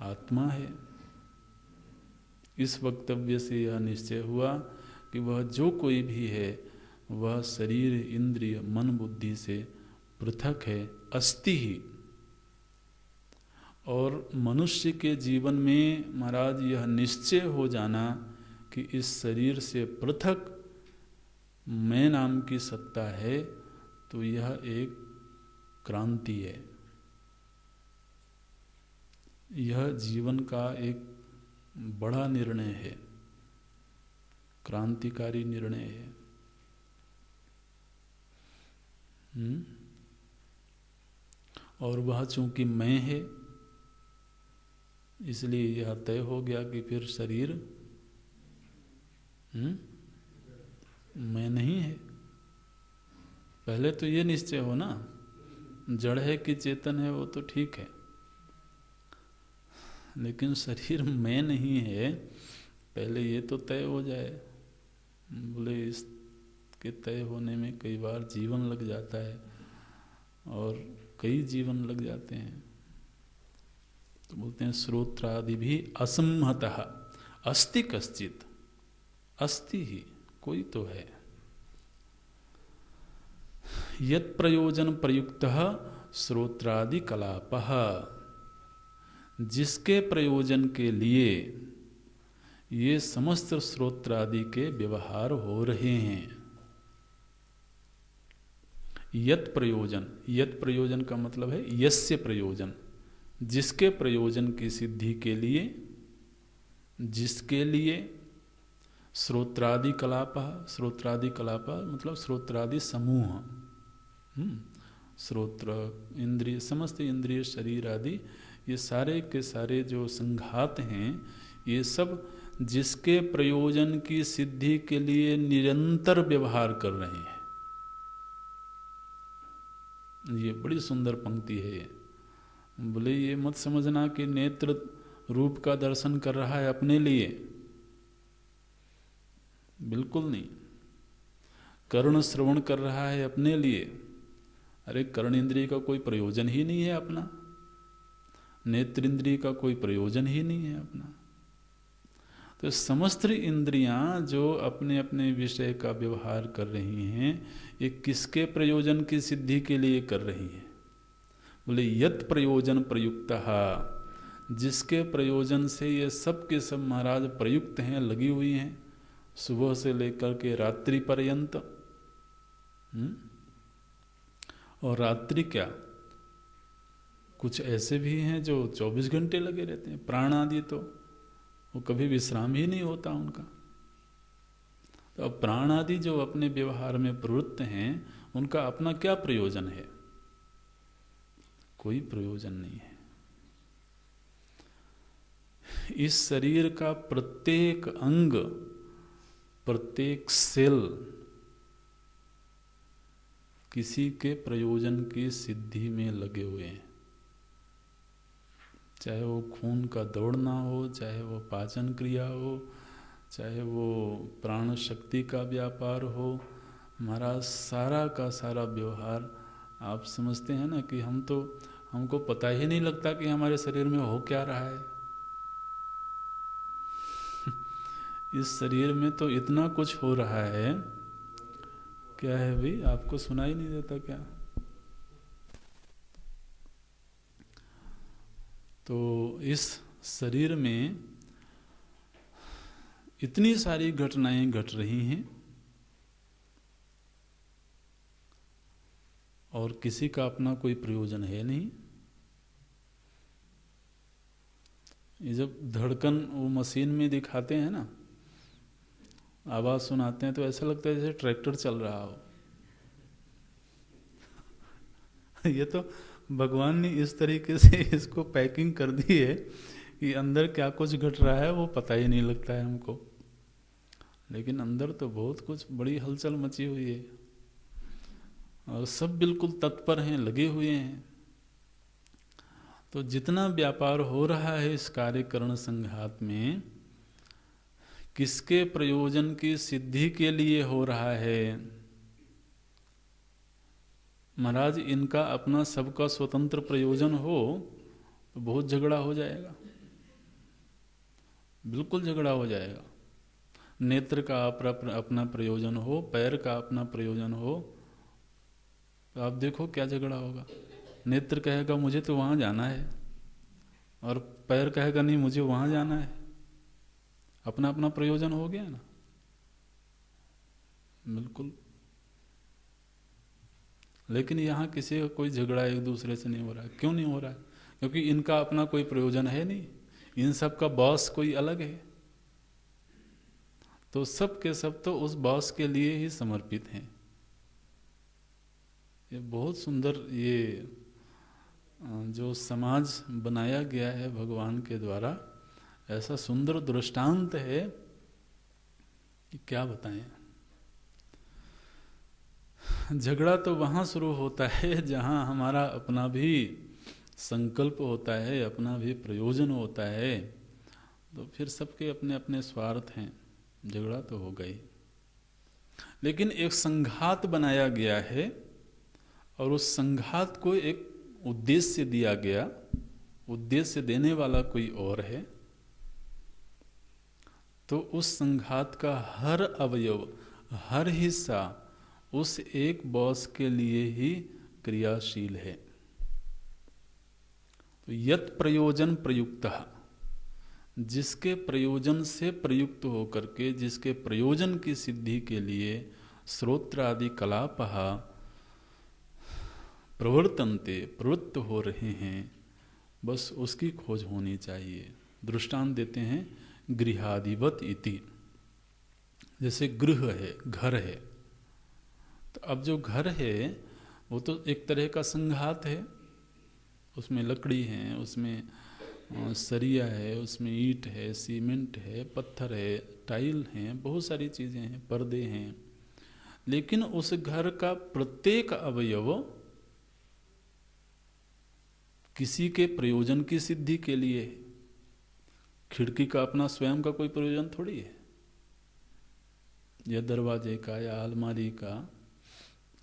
आत्मा है। इस वक्तव्य से यह निश्चय हुआ कि वह जो कोई भी है वह शरीर, इंद्रिय, मन, बुद्धि से पृथक है, अस्ति ही। और मनुष्य के जीवन में महाराज यह निश्चय हो जाना कि इस शरीर से पृथक मैं नाम की सत्ता है, तो यह एक क्रांति है। यह जीवन का एक बड़ा निर्णय है, क्रांतिकारी निर्णय है। और वह चूंकि मैं है, इसलिए यह तय हो गया कि फिर शरीर मैं नहीं है। पहले तो ये निश्चय हो ना, जड़ है कि चेतन है वो तो ठीक है, लेकिन शरीर मैं नहीं है, पहले ये तो तय हो जाए। बोले इसके तय होने में कई बार जीवन लग जाता है और कई जीवन लग जाते हैं। तो बोलते हैं श्रोत्रादि भी असंहतः अस्ति कश्चित, अस्ति ही कोई तो है। यत् प्रयोजन प्रयुक्तः श्रोत्रादि कलापः, जिसके प्रयोजन के लिए ये समस्त श्रोत्रादि के व्यवहार हो रहे हैं। यत् प्रयोजन, यत् प्रयोजन का मतलब है यस्य प्रयोजन, जिसके प्रयोजन की सिद्धि के लिए, जिसके लिए श्रोत्रादि कलाप, श्रोत्रादि कलाप मतलब श्रोत्रादि समूह, श्रोत्र, इंद्रिय, समस्त इंद्रिय, शरीर आदि, ये सारे के सारे जो संघात हैं, ये सब जिसके प्रयोजन की सिद्धि के लिए निरंतर व्यवहार कर रहे हैं। ये बड़ी सुंदर पंक्ति है। बोले ये मत समझना कि नेत्र रूप का दर्शन कर रहा है अपने लिए, बिल्कुल नहीं। कर्ण श्रवण कर रहा है अपने लिए, अरे कर्ण इंद्रिय का कोई प्रयोजन ही नहीं है अपना, नेत्र इंद्रिय का कोई प्रयोजन ही नहीं है अपना। तो समस्त इंद्रियां जो अपने अपने विषय का व्यवहार कर रही हैं, ये किसके प्रयोजन की सिद्धि के लिए कर रही है? बोले यत् प्रयोजन प्रयुक्तः, जिसके प्रयोजन से ये सब के सब महाराज प्रयुक्त हैं, लगी हुई हैं, सुबह से लेकर के रात्रि पर्यंत। और रात्रि क्या, कुछ ऐसे भी हैं जो 24 घंटे लगे रहते हैं। प्राण आदि तो वो कभी विश्राम ही नहीं होता उनका। तो अब प्राण आदि जो अपने व्यवहार में प्रवृत्त हैं, उनका अपना क्या प्रयोजन है? कोई प्रयोजन नहीं है। इस शरीर का प्रत्येक अंग, प्रत्येक सेल किसी के प्रयोजन की सिद्धि में लगे हुए हैं। चाहे वो खून का दौड़ना हो, चाहे वो पाचन क्रिया हो, चाहे वो प्राण शक्ति का व्यापार हो, हमारा सारा का सारा व्यवहार, आप समझते हैं ना कि हमको पता ही नहीं लगता कि हमारे शरीर में हो क्या रहा है। इस शरीर में तो इतना कुछ हो रहा है, क्या है भाई, आपको सुनाई नहीं देता क्या? तो इस शरीर में इतनी सारी घटनाएं घट रही हैं और किसी का अपना कोई प्रयोजन है नहीं। ये जब धड़कन वो मशीन में दिखाते हैं ना, आवाज सुनाते हैं, तो ऐसा लगता है जैसे ट्रैक्टर चल रहा हो। ये तो भगवान ने इस तरीके से इसको पैकिंग कर दी है कि अंदर क्या कुछ घट रहा है वो पता ही नहीं लगता है हमको, लेकिन अंदर तो बहुत कुछ बड़ी हलचल मची हुई है और सब बिल्कुल तत्पर हैं, लगे हुए हैं। तो जितना व्यापार हो रहा है इस कार्यकरण संघात में, किसके प्रयोजन की सिद्धि के लिए हो रहा है? महाराज, इनका अपना सबका स्वतंत्र प्रयोजन हो तो बहुत झगड़ा हो जाएगा, बिल्कुल झगड़ा हो जाएगा। नेत्र का अपना प्रयोजन हो, पैर का अपना प्रयोजन हो, तो आप देखो क्या झगड़ा होगा। नेत्र कहेगा मुझे तो वहां जाना है, और पैर कहेगा नहीं मुझे वहां जाना है। अपना अपना प्रयोजन हो गया ना, बिल्कुल। लेकिन यहाँ किसी का कोई झगड़ा एक दूसरे से नहीं हो रहा है। क्यों नहीं हो रहा है? क्योंकि इनका अपना कोई प्रयोजन है नहीं, इन सब का बॉस कोई अलग है। तो सब के सब तो उस बॉस के लिए ही समर्पित हैं। ये बहुत सुंदर ये जो समाज बनाया गया है भगवान के द्वारा, ऐसा सुंदर दृष्टांत है कि क्या बताएं। झगड़ा तो वहाँ शुरू होता है जहाँ हमारा अपना भी संकल्प होता है, अपना भी प्रयोजन होता है, तो फिर सबके अपने अपने स्वार्थ हैं, झगड़ा तो हो गई। लेकिन एक संघात बनाया गया है और उस संघात को एक उद्देश्य दिया गया, उद्देश्य देने वाला कोई और है। तो उस संघात का हर अवयव, हर हिस्सा उस एक बॉस के लिए ही क्रियाशील है। तो यत् प्रयोजन प्रयुक्तः, जिसके प्रयोजन से प्रयुक्त होकर के, जिसके प्रयोजन की सिद्धि के लिए श्रोत्र आदि कलापः प्रवर्तन्ते, प्रवृत्त हो रहे हैं, बस उसकी खोज होनी चाहिए। दृष्टांत देते हैं गृहादिवत इति। जैसे गृह है, घर है, तो अब जो घर है वो तो एक तरह का संघात है। उसमें लकड़ी है, उसमें सरिया है, उसमें ईंट है, सीमेंट है, पत्थर है, टाइल हैं, बहुत सारी चीज़ें हैं, पर्दे हैं। लेकिन उस घर का प्रत्येक अवयव किसी के प्रयोजन की सिद्धि के लिए है। खिड़की का अपना स्वयं का कोई प्रयोजन थोड़ी है, या दरवाजे का, या अलमारी का,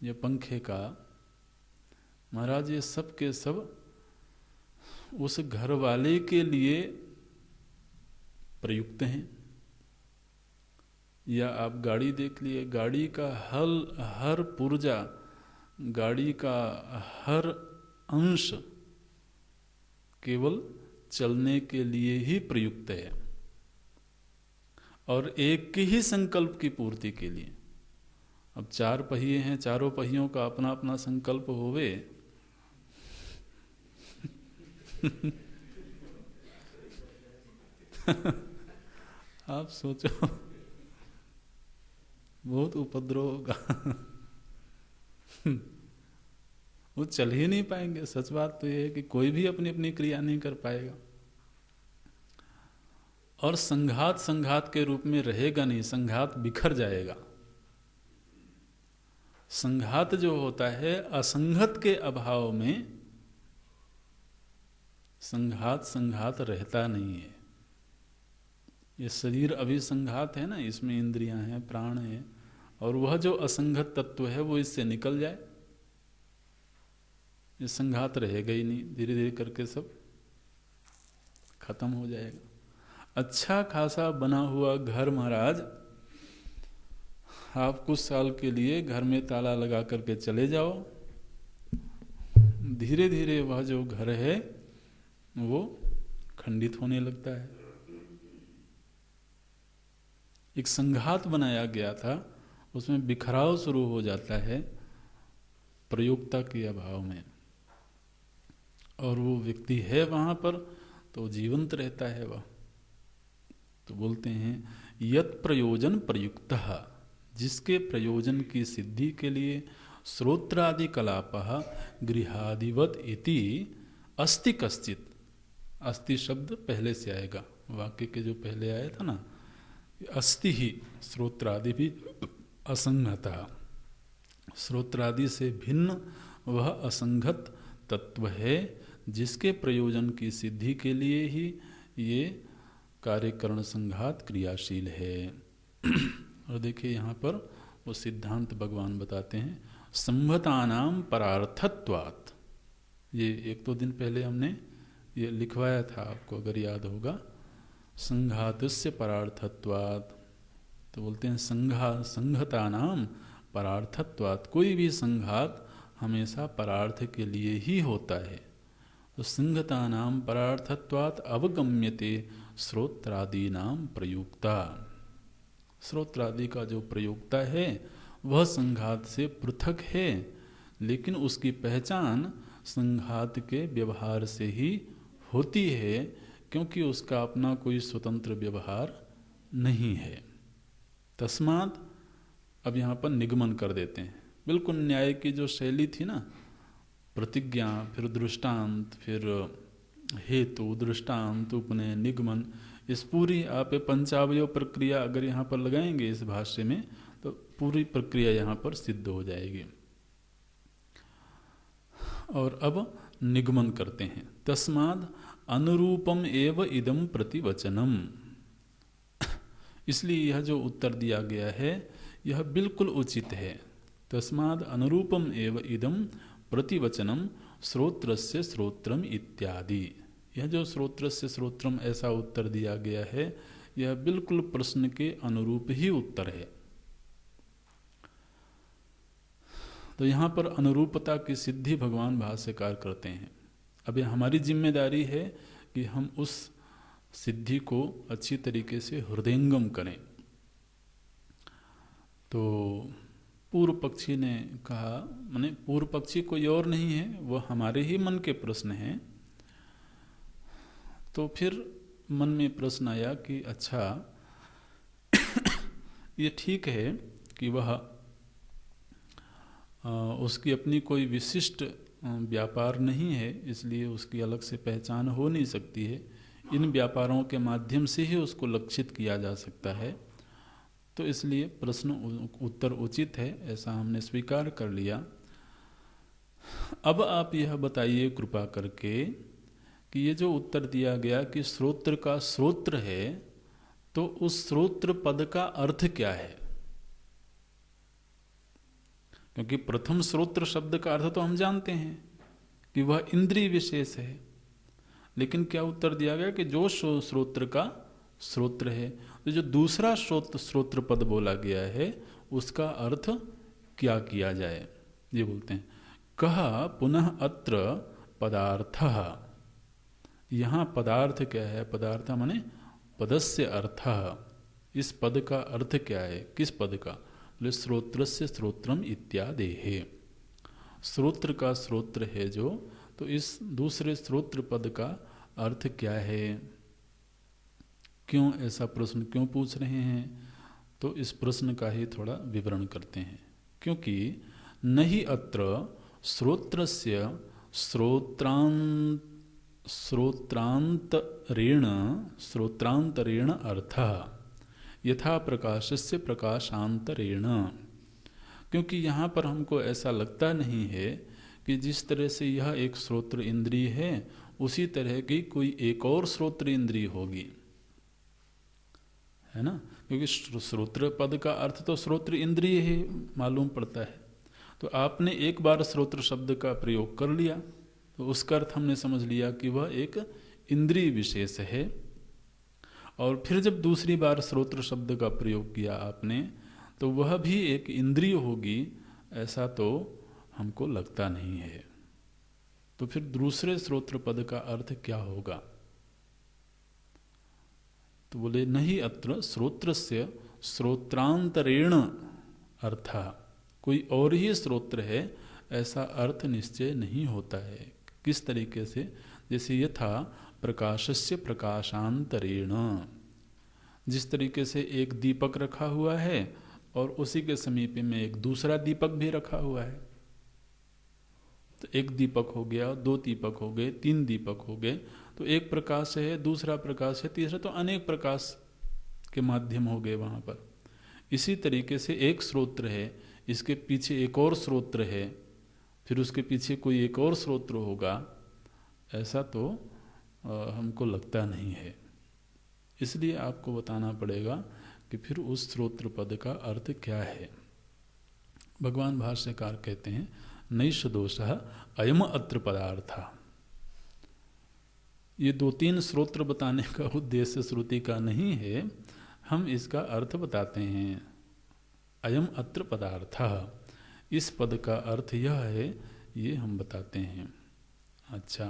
या पंखे का। महाराज ये सब के सब उस घर वाले के लिए प्रयुक्त हैं। या आप गाड़ी देख लिए, गाड़ी का हर पुर्जा, गाड़ी का हर अंश केवल चलने के लिए ही प्रयुक्त है और एक ही संकल्प की पूर्ति के लिए। अब चार पहिए हैं, चारों पहियों का अपना अपना संकल्प होवे आप सोचो बहुत उपद्रव होगा। वो चल ही नहीं पाएंगे। सच बात तो ये है कि कोई भी अपनी अपनी क्रिया नहीं कर पाएगा और संघात संघात के रूप में रहेगा नहीं, संघात बिखर जाएगा। संघात जो होता है, असंगत के अभाव में संघात संघात रहता नहीं है। ये शरीर अभी संघात है ना, इसमें इंद्रियां हैं, प्राण है, और वह जो असंगत तत्व है वो इससे निकल जाए, ये संघात रहेगा ही नहीं। धीरे धीरे करके सब खत्म हो जाएगा। अच्छा खासा बना हुआ घर महाराज आप कुछ साल के लिए घर में ताला लगा करके चले जाओ, धीरे धीरे वह जो घर है वो खंडित होने लगता है। एक संघात बनाया गया था, उसमें बिखराव शुरू हो जाता है प्रयोक्ता के अभाव में, और वो व्यक्ति है वहां पर तो जीवंत रहता है वह। तो बोलते हैं यत् प्रयोजन प्रयुक्तः, जिसके प्रयोजन की सिद्धि के लिए श्रोत्रादि कलापः गृहादिवत इति अस्ति कश्चित्। अस्ति शब्द पहले से आएगा, वाक्य के जो पहले आया था ना, अस्ति ही श्रोत्रादि भी असंगतः, श्रोत्रादि से भिन्न वह असंगत तत्व है जिसके प्रयोजन की सिद्धि के लिए ही ये कार्यकरण संघात क्रियाशील है। और देखिए यहाँ पर वो सिद्धांत भगवान बताते हैं, संभतानाम परार्थत्वात्। ये एक दो दिन पहले हमने ये लिखवाया था आपको, अगर याद होगा, संघातस्य परार्थत्वात्। तो बोलते हैं संघतानाम परार्थत्वात्, कोई भी संघात हमेशा परार्थ के लिए ही होता है। तो संघतानाम परार्थत्वात् अवगम्यते श्रोत्रादीनाम प्रयुक्ता। श्रोत्रादि का जो प्रयोक्ता है वह संघात से पृथक है, लेकिन उसकी पहचान संघात के व्यवहार से ही होती है, क्योंकि उसका अपना कोई स्वतंत्र व्यवहार नहीं है। तस्मात् अब यहाँ पर निगमन कर देते हैं, बिल्कुल न्याय की जो शैली थी ना, प्रतिज्ञा, फिर दृष्टांत, फिर हेतु, दृष्टांत, उपनय, निगमन, इस पूरी आप पंचावयव प्रक्रिया अगर यहाँ पर लगाएंगे इस भाष्य में तो पूरी प्रक्रिया यहाँ पर सिद्ध हो जाएगी। और अब निगमन करते हैं, तस्माद् अनुरूपम एव इदम प्रतिवचनम। इसलिए यह जो उत्तर दिया गया है यह बिल्कुल उचित है। तस्माद् अनुरूपम एव इदम प्रतिवचनम श्रोत्रस्य श्रोत्रम इत्यादि। यह जो श्रोत्रस्य श्रोत्रम ऐसा उत्तर दिया गया है यह बिल्कुल प्रश्न के अनुरूप ही उत्तर है। तो यहाँ पर अनुरूपता की सिद्धि भगवान भाष्यकार करते हैं। अब यह हमारी जिम्मेदारी है कि हम उस सिद्धि को अच्छी तरीके से हृदयंगम करें। तो पूर्व पक्षी ने कहा, माने पूर्व पक्षी कोई और नहीं है, वह हमारे ही मन के प्रश्न हैं। तो फिर मन में प्रश्न आया कि अच्छा ये ठीक है कि वह उसकी अपनी कोई विशिष्ट व्यापार नहीं है, इसलिए उसकी अलग से पहचान हो नहीं सकती है। इन व्यापारों के माध्यम से ही उसको लक्षित किया जा सकता है। तो इसलिए प्रश्न उत्तर उचित है, ऐसा हमने स्वीकार कर लिया। अब आप यह बताइए कृपा करके कि ये जो उत्तर दिया गया कि श्रोत्र का श्रोत्र है, तो उस श्रोत्र पद का अर्थ क्या है? क्योंकि प्रथम श्रोत्र शब्द का अर्थ तो हम जानते हैं कि वह इंद्रिय विशेष है, लेकिन क्या उत्तर दिया गया कि जो श्रोत्र का श्रोत्र है, तो जो दूसरा श्रोत्र पद बोला गया है उसका अर्थ क्या किया जाए? ये बोलते हैं कहा पुनः अत्र पदार्थः। यहाँ पदार्थ क्या है? पदार्थ माने पदस्य अर्थः। इस पद का अर्थ क्या है? किस पद का? बोले श्रोत्रस्य श्रोत्रम इत्यादेः। श्रोत्र का श्रोत्र है जो, तो इस दूसरे श्रोत्र पद का अर्थ क्या है? क्यों ऐसा प्रश्न क्यों पूछ रहे हैं? तो इस प्रश्न का ही थोड़ा विवरण करते हैं। क्योंकि नहि अत्र श्रोत्रस्य श्रोत्रांतरेण अर्थः यथा प्रकाशस्य प्रकाशांतरेण। क्योंकि यहाँ पर हमको ऐसा लगता नहीं है कि जिस तरह से यह एक श्रोत्र इंद्रिय है उसी तरह की कोई एक और श्रोत्र इंद्रिय होगी, है ना? क्योंकि श्रोत्र पद का अर्थ तो श्रोत्र इंद्रिय ही मालूम पड़ता है। तो आपने एक बार श्रोत्र शब्द का प्रयोग कर लिया तो उसका अर्थ हमने समझ लिया कि वह एक इंद्रिय विशेष है। और फिर जब दूसरी बार श्रोत्र शब्द का प्रयोग किया आपने, तो वह भी एक इंद्रिय होगी ऐसा तो हमको लगता नहीं है। तो फिर दूसरे श्रोत्र पद का अर्थ क्या होगा? तो बोले नहीं अत्र श्रोत्रस्य श्रोत्रांतरेण अर्था, कोई और ही श्रोत्र है ऐसा अर्थ निश्चय नहीं होता है। किस तरीके से? जैसे यथा प्रकाशस्य प्रकाशांतरेण, जिस तरीके से एक दीपक रखा हुआ है और उसी के समीप में एक दूसरा दीपक भी रखा हुआ है, तो एक दीपक हो गया, दो दीपक हो गए, तीन दीपक हो गए, तो एक प्रकाश है, दूसरा प्रकाश है, तीसरा, तो अनेक प्रकाश के माध्यम हो गए वहाँ पर। इसी तरीके से एक स्रोत्र है, इसके पीछे एक और स्रोत्र है, फिर उसके पीछे कोई एक और स्रोत्र होगा, ऐसा तो हमको लगता नहीं है। इसलिए आपको बताना पड़ेगा कि फिर उस स्रोत्र पद का अर्थ क्या है। भगवान भाष्यकार कहते हैं नैष दोषः अयम अत्र पदार्थ। ये दो तीन स्रोत्र बताने का उद्देश्य श्रुति का नहीं है, हम इसका अर्थ बताते हैं। अयम अत्र पदार्थः, इस पद का अर्थ यह है, ये हम बताते हैं। अच्छा,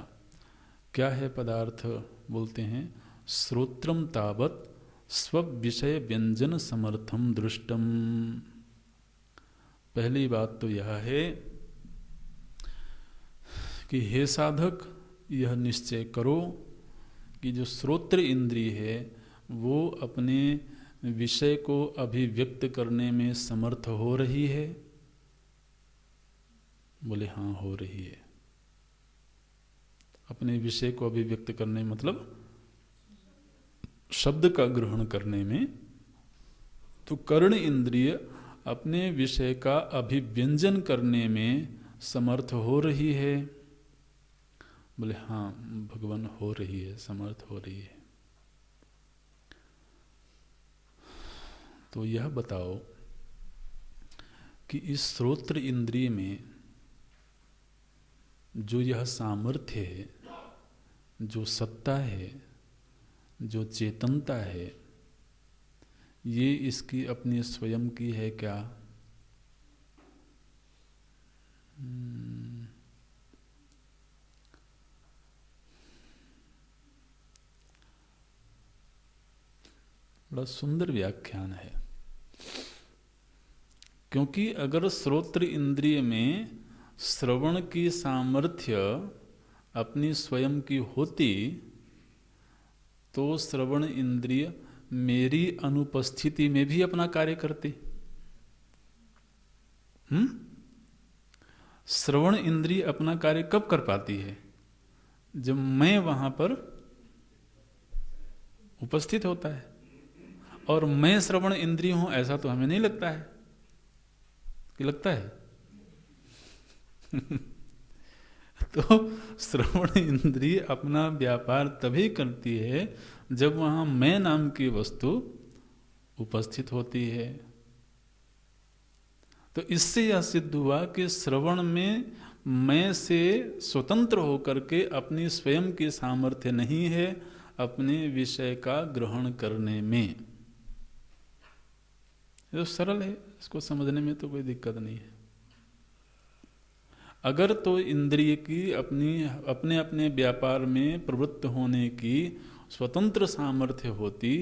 क्या है पदार्थ? बोलते हैं श्रोत्रम तावत् स्वविषय व्यंजन समर्थम दृष्टम। पहली बात तो यह है कि हे साधक, यह निश्चय करो कि जो श्रोत्र इंद्रिय है वो अपने विषय को अभिव्यक्त करने में समर्थ हो रही है। बोले हाँ, हो रही है। अपने विषय को अभिव्यक्त करने मतलब शब्द का ग्रहण करने में। तो कर्ण इंद्रिय अपने विषय का अभिव्यंजन करने में समर्थ हो रही है। बोले हाँ भगवान, हो रही है, समर्थ हो रही है। तो यह बताओ कि इस श्रोत्र इंद्रिय में जो यह सामर्थ्य है, जो सत्ता है, जो चेतनता है, ये इसकी अपनी स्वयं की है क्या? बड़ा सुंदर व्याख्यान है। क्योंकि अगर श्रोत्र इंद्रिय में श्रवण की सामर्थ्य अपनी स्वयं की होती तो श्रवण इंद्रिय मेरी अनुपस्थिति में भी अपना कार्य करती। श्रवण इंद्रिय अपना कार्य कब कर पाती है? जब मैं वहां पर उपस्थित होता है। और मैं श्रवण इंद्रिय हूं ऐसा तो हमें नहीं लगता है कि लगता है? तो श्रवण इंद्रिय अपना व्यापार तभी करती है जब वहां मैं नाम की वस्तु उपस्थित होती है। तो इससे यह सिद्ध हुआ कि श्रवण में मैं से स्वतंत्र होकर के अपनी स्वयं की सामर्थ्य नहीं है अपने विषय का ग्रहण करने में। ये तो सरल है, इसको समझने में तो कोई दिक्कत नहीं है। अगर तो इंद्रिय की अपने अपने व्यापार में प्रवृत्त होने की स्वतंत्र सामर्थ्य होती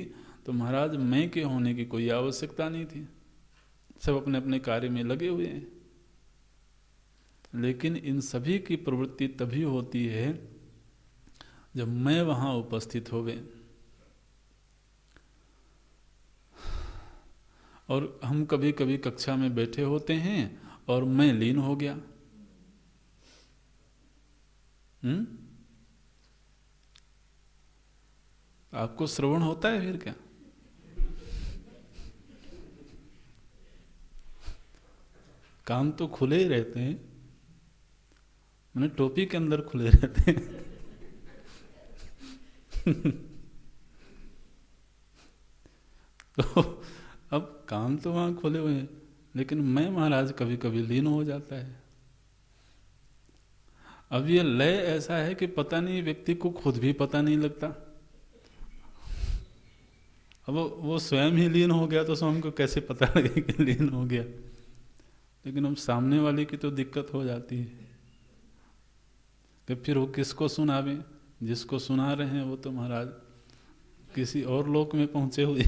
तो महाराज मैं के होने की कोई आवश्यकता नहीं थी, सब अपने अपने कार्य में लगे हुए हैं। लेकिन इन सभी की प्रवृत्ति तभी होती है जब मैं वहां उपस्थित होवे। और हम कभी कभी कक्षा में बैठे होते हैं और मैं लीन हो गया। आपको श्रवण होता है फिर क्या? कान तो खुले ही रहते हैं, मैंने टोपी के अंदर खुले रहते हैं। तो अब कान तो वहां खुले हुए हैं, लेकिन मैं महाराज कभी कभी लीन हो जाता है। अब ये लय ऐसा है कि पता नहीं व्यक्ति को खुद भी पता नहीं लगता। अब वो स्वयं ही लीन हो गया तो स्वयं को कैसे पता लगे कि लीन हो गया। लेकिन अब सामने वाले की तो दिक्कत हो जाती है कि फिर वो किसको सुनावे। जिसको सुना रहे हैं वो तो महाराज किसी और लोक में पहुंचे हुए।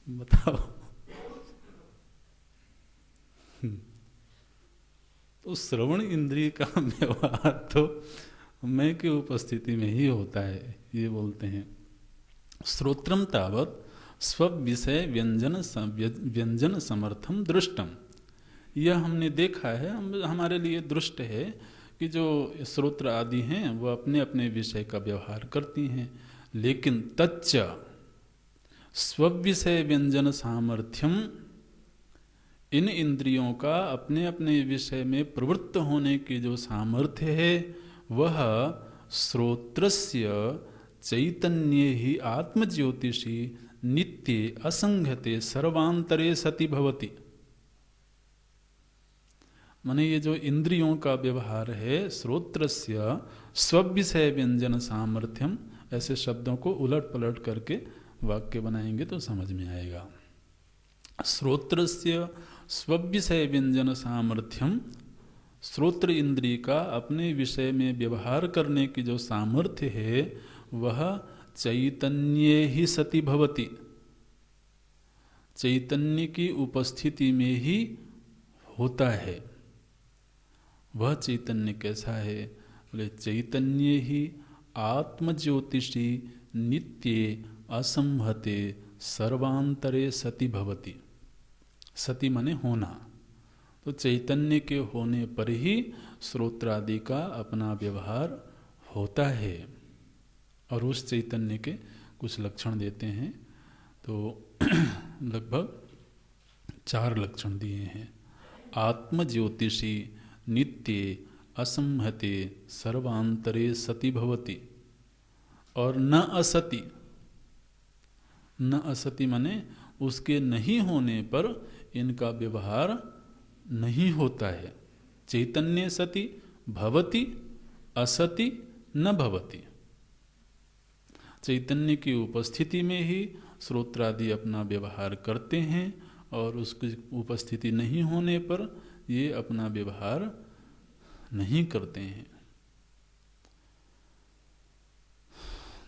बताओ। तो श्रवण इंद्रिय का व्यवहार तो मैं की उपस्थिति में ही होता है। ये बोलते हैं श्रोत्रम तावत स्विषय व्यंजन समर्थम दृष्टम। यह हमने देखा है, हमारे लिए दृष्ट है कि जो श्रोत्र आदि हैं वह अपने अपने विषय का व्यवहार करती हैं, लेकिन तच्च स्विषय व्यंजन सामर्थ्यम, इन इंद्रियों का अपने अपने विषय में प्रवृत्त होने की जो सामर्थ्य है वह श्रोत्रस्य चैतन्य ही आत्मज्योतिषी नित्य असंगते सर्वांतरे सति भवति। माने ये जो इंद्रियों का व्यवहार है, श्रोत्रस्य स्विषय व्यंजन सामर्थ्यम, ऐसे शब्दों को उलट पलट करके वाक्य बनाएंगे तो समझ में आएगा। श्रोत्रस्य स्विषय व्यंजन सामर्थ्यम, श्रोत्र इंद्रिय का अपने विषय में व्यवहार करने की जो सामर्थ्य है वह चैतन्य ही सति भवति, चैतन्य की उपस्थिति में ही होता है। वह चैतन्य कैसा है? बोले चैतन्य ही आत्मज्योतिषी नित्य असंहते सर्वांतरे सति भवति। सति माने होना, तो चैतन्य के होने पर ही श्रोत्रादि का अपना व्यवहार होता है। और उस चैतन्य के कुछ लक्षण देते हैं, तो लगभग 4 लक्षण दिए हैं। आत्मज्योतिषी नित्य असंहते सर्वांतरे सति भवति, और न असति। न असति माने उसके नहीं होने पर इनका व्यवहार नहीं होता है। चैतन्य सति भवति, असति न भवति। चैतन्य की उपस्थिति में ही श्रोत्रादि अपना व्यवहार करते हैं, और उसकी उपस्थिति नहीं होने पर ये अपना व्यवहार नहीं करते हैं।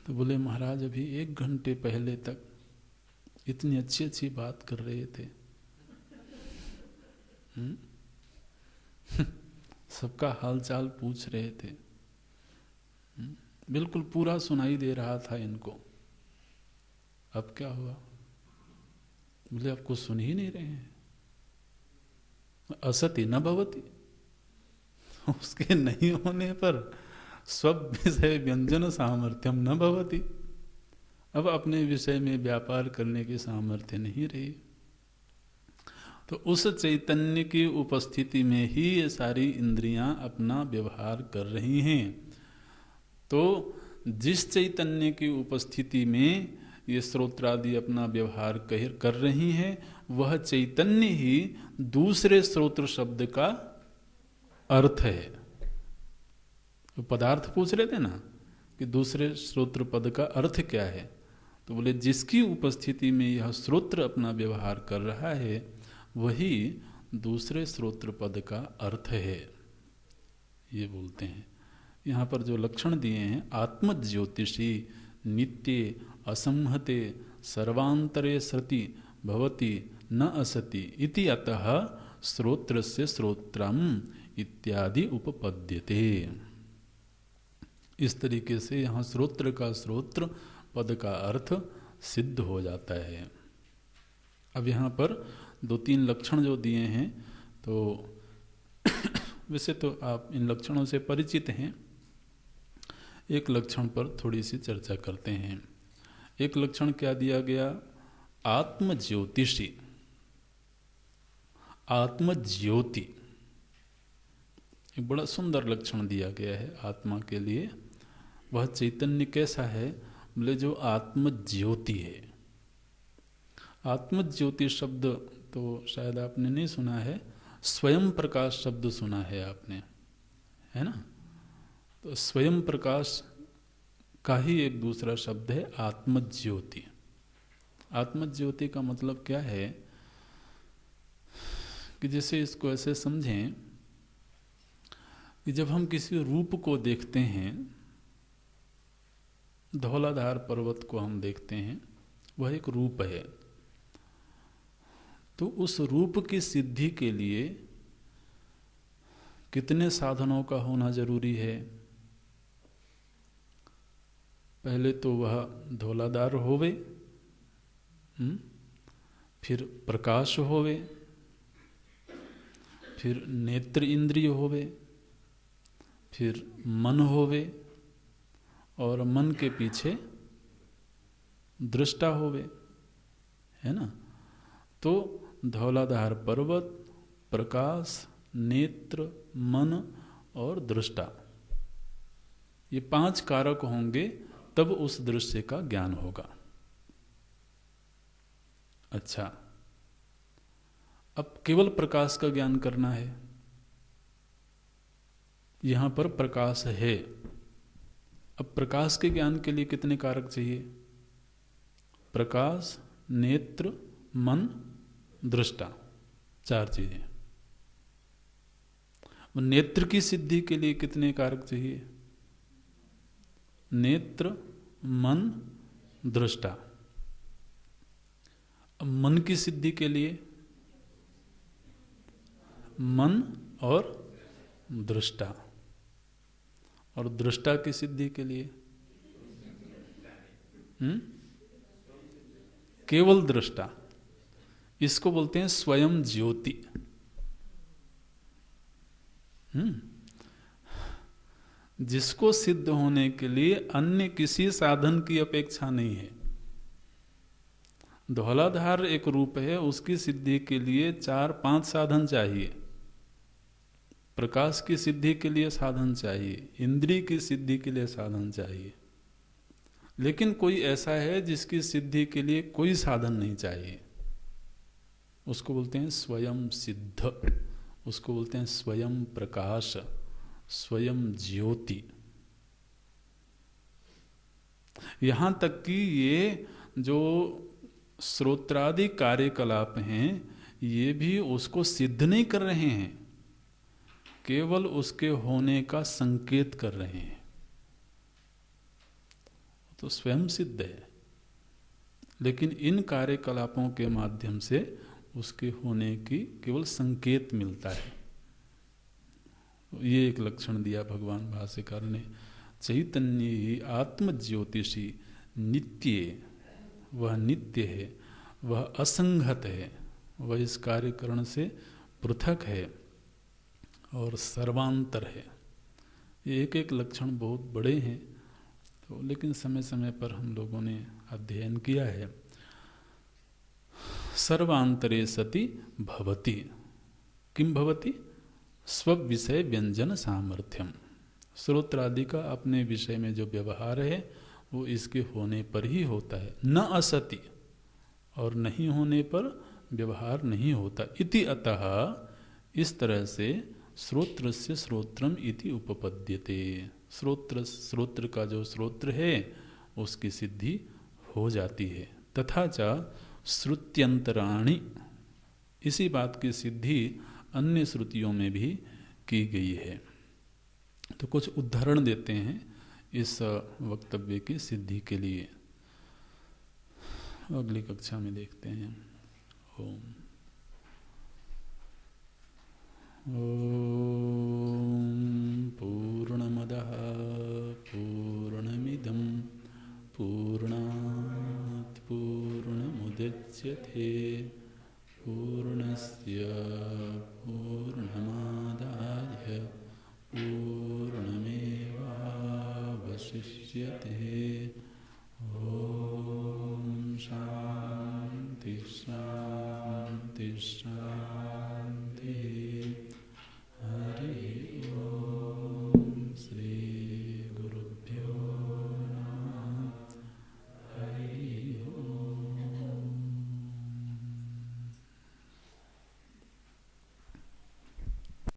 तो बोले महाराज अभी 1 घंटे पहले तक इतनी अच्छी अच्छी बात कर रहे थे, सबका हालचाल पूछ रहे थे, बिल्कुल पूरा सुनाई दे रहा था इनको, अब क्या हुआ? बोले आपको सुन ही नहीं रहे हैं। असति न भवति, उसके नहीं होने पर स्विषय व्यंजन सामर्थ्यम न भवति। अब अपने विषय में व्यापार करने की सामर्थ्य नहीं रही। तो उस चैतन्य की उपस्थिति में ही ये सारी इंद्रियां अपना व्यवहार कर रही हैं। तो जिस चैतन्य की उपस्थिति में ये स्रोत्रादि अपना व्यवहार कर रही हैं, वह चैतन्य ही दूसरे स्रोत्र शब्द का अर्थ है। तो पदार्थ पूछ रहे थे ना कि दूसरे स्रोत्र पद का अर्थ क्या है, तो बोले जिसकी उपस्थिति में यह स्रोत्र अपना व्यवहार कर रहा है वही दूसरे स्रोत्र पद का अर्थ है। ये बोलते हैं यहाँ पर जो लक्षण दिए हैं, आत्मज्योतिषी नित्य असंहते सर्वांतरे सति भवति न असति इति अतः श्रोत्रस्य श्रोत्रम इत्यादि उपपद्यते। इस तरीके से यहाँ श्रोत्र का श्रोत्र पद का अर्थ सिद्ध हो जाता है। अब यहाँ पर 2-3 लक्षण जो दिए हैं, तो वैसे तो आप इन लक्षणों से परिचित हैं। एक लक्षण पर थोड़ी सी चर्चा करते हैं। एक लक्षण क्या दिया गया? आत्मज्योतिषी, आत्मज्योति। एक बड़ा सुंदर लक्षण दिया गया है आत्मा के लिए। वह चैतन्य कैसा है? बोले जो आत्मज्योति है। आत्मज्योति शब्द तो शायद आपने नहीं सुना है, स्वयं प्रकाश शब्द सुना है आपने, है ना? तो स्वयं प्रकाश का ही एक दूसरा शब्द है आत्मज्योति। आत्मज्योति का मतलब क्या है कि जैसे इसको ऐसे समझें कि जब हम किसी रूप को देखते हैं, धौलाधार पर्वत को हम देखते हैं, वह एक रूप है। तो उस रूप की सिद्धि के लिए कितने साधनों का होना जरूरी है? पहले तो वह धौलाधार होवे, फिर प्रकाश होवे, फिर नेत्र इंद्रिय होवे, फिर मन होवे, और मन के पीछे दृष्टा होवे, है ना। तो धौलाधार पर्वत, प्रकाश, नेत्र, मन और दृष्टा, ये 5 कारक होंगे तब उस दृश्य का ज्ञान होगा। अच्छा, अब केवल प्रकाश का ज्ञान करना है। यहां पर प्रकाश है। अब प्रकाश के ज्ञान के लिए कितने कारक चाहिए? प्रकाश, नेत्र, मन, दृष्टा, 4 चीजें। नेत्र की सिद्धि के लिए कितने कारक चाहिए? नेत्र, मन, दृष्टा। अब मन की सिद्धि के लिए मन और दृष्टा, और दृष्टा की सिद्धि के लिए केवल दृष्टा। इसको बोलते हैं स्वयं ज्योति। जिसको सिद्ध होने के लिए अन्य किसी साधन की अपेक्षा नहीं है। धौलाधार एक रूप है, उसकी सिद्धि के लिए 4-5 साधन चाहिए। प्रकाश की सिद्धि के लिए साधन चाहिए, इंद्रिय की सिद्धि के लिए साधन चाहिए। लेकिन कोई ऐसा है जिसकी सिद्धि के लिए कोई साधन नहीं चाहिए, उसको बोलते हैं स्वयं सिद्ध, उसको बोलते हैं स्वयं प्रकाश, स्वयं ज्योति। यहां तक कि ये जो श्रोत्रादि कार्यकलाप हैं, ये भी उसको सिद्ध नहीं कर रहे हैं, केवल उसके होने का संकेत कर रहे हैं। तो स्वयं सिद्ध है, लेकिन इन कार्यकलापों के माध्यम से उसके होने की केवल संकेत मिलता है। ये एक लक्षण दिया भगवान भाष्यकार ने। चैतन्य ही आत्म ज्योतिषी नित्य, वह नित्य है, वह असंगत है, वह इस कार्यकरण से पृथक है और सर्वांतर है। ये एक एक लक्षण बहुत बड़े हैं, तो लेकिन समय समय पर हम लोगों ने अध्ययन किया है। सर्वांतरे सति भवति, किम भवति? स्वविषय व्यंजन सामर्थ्यम। श्रोत्रादि का अपने विषय में जो व्यवहार है वो इसके होने पर ही होता है, न असति, और नहीं होने पर व्यवहार नहीं होता। इति अतः, इस तरह से श्रोत्रस्य श्रोत्रम इति उपपद्यते। श्रोत्र का जो श्रोत्र है उसकी सिद्धि हो जाती है। तथा च श्रुत्यंतराणि, इसी बात की सिद्धि अन्य श्रुतियों में भी की गई है। तो कुछ उदाहरण देते हैं इस वक्तव्य की सिद्धि के लिए, अगली कक्षा में देखते हैं। ओम पूर्णमदः पूर्णमिदं पूर्णात् पूर्णमुदच्यते पूर्णस्य पूर्णमादाय पूर्णमेवावशिष्यते। ओम शांति शांति शांति।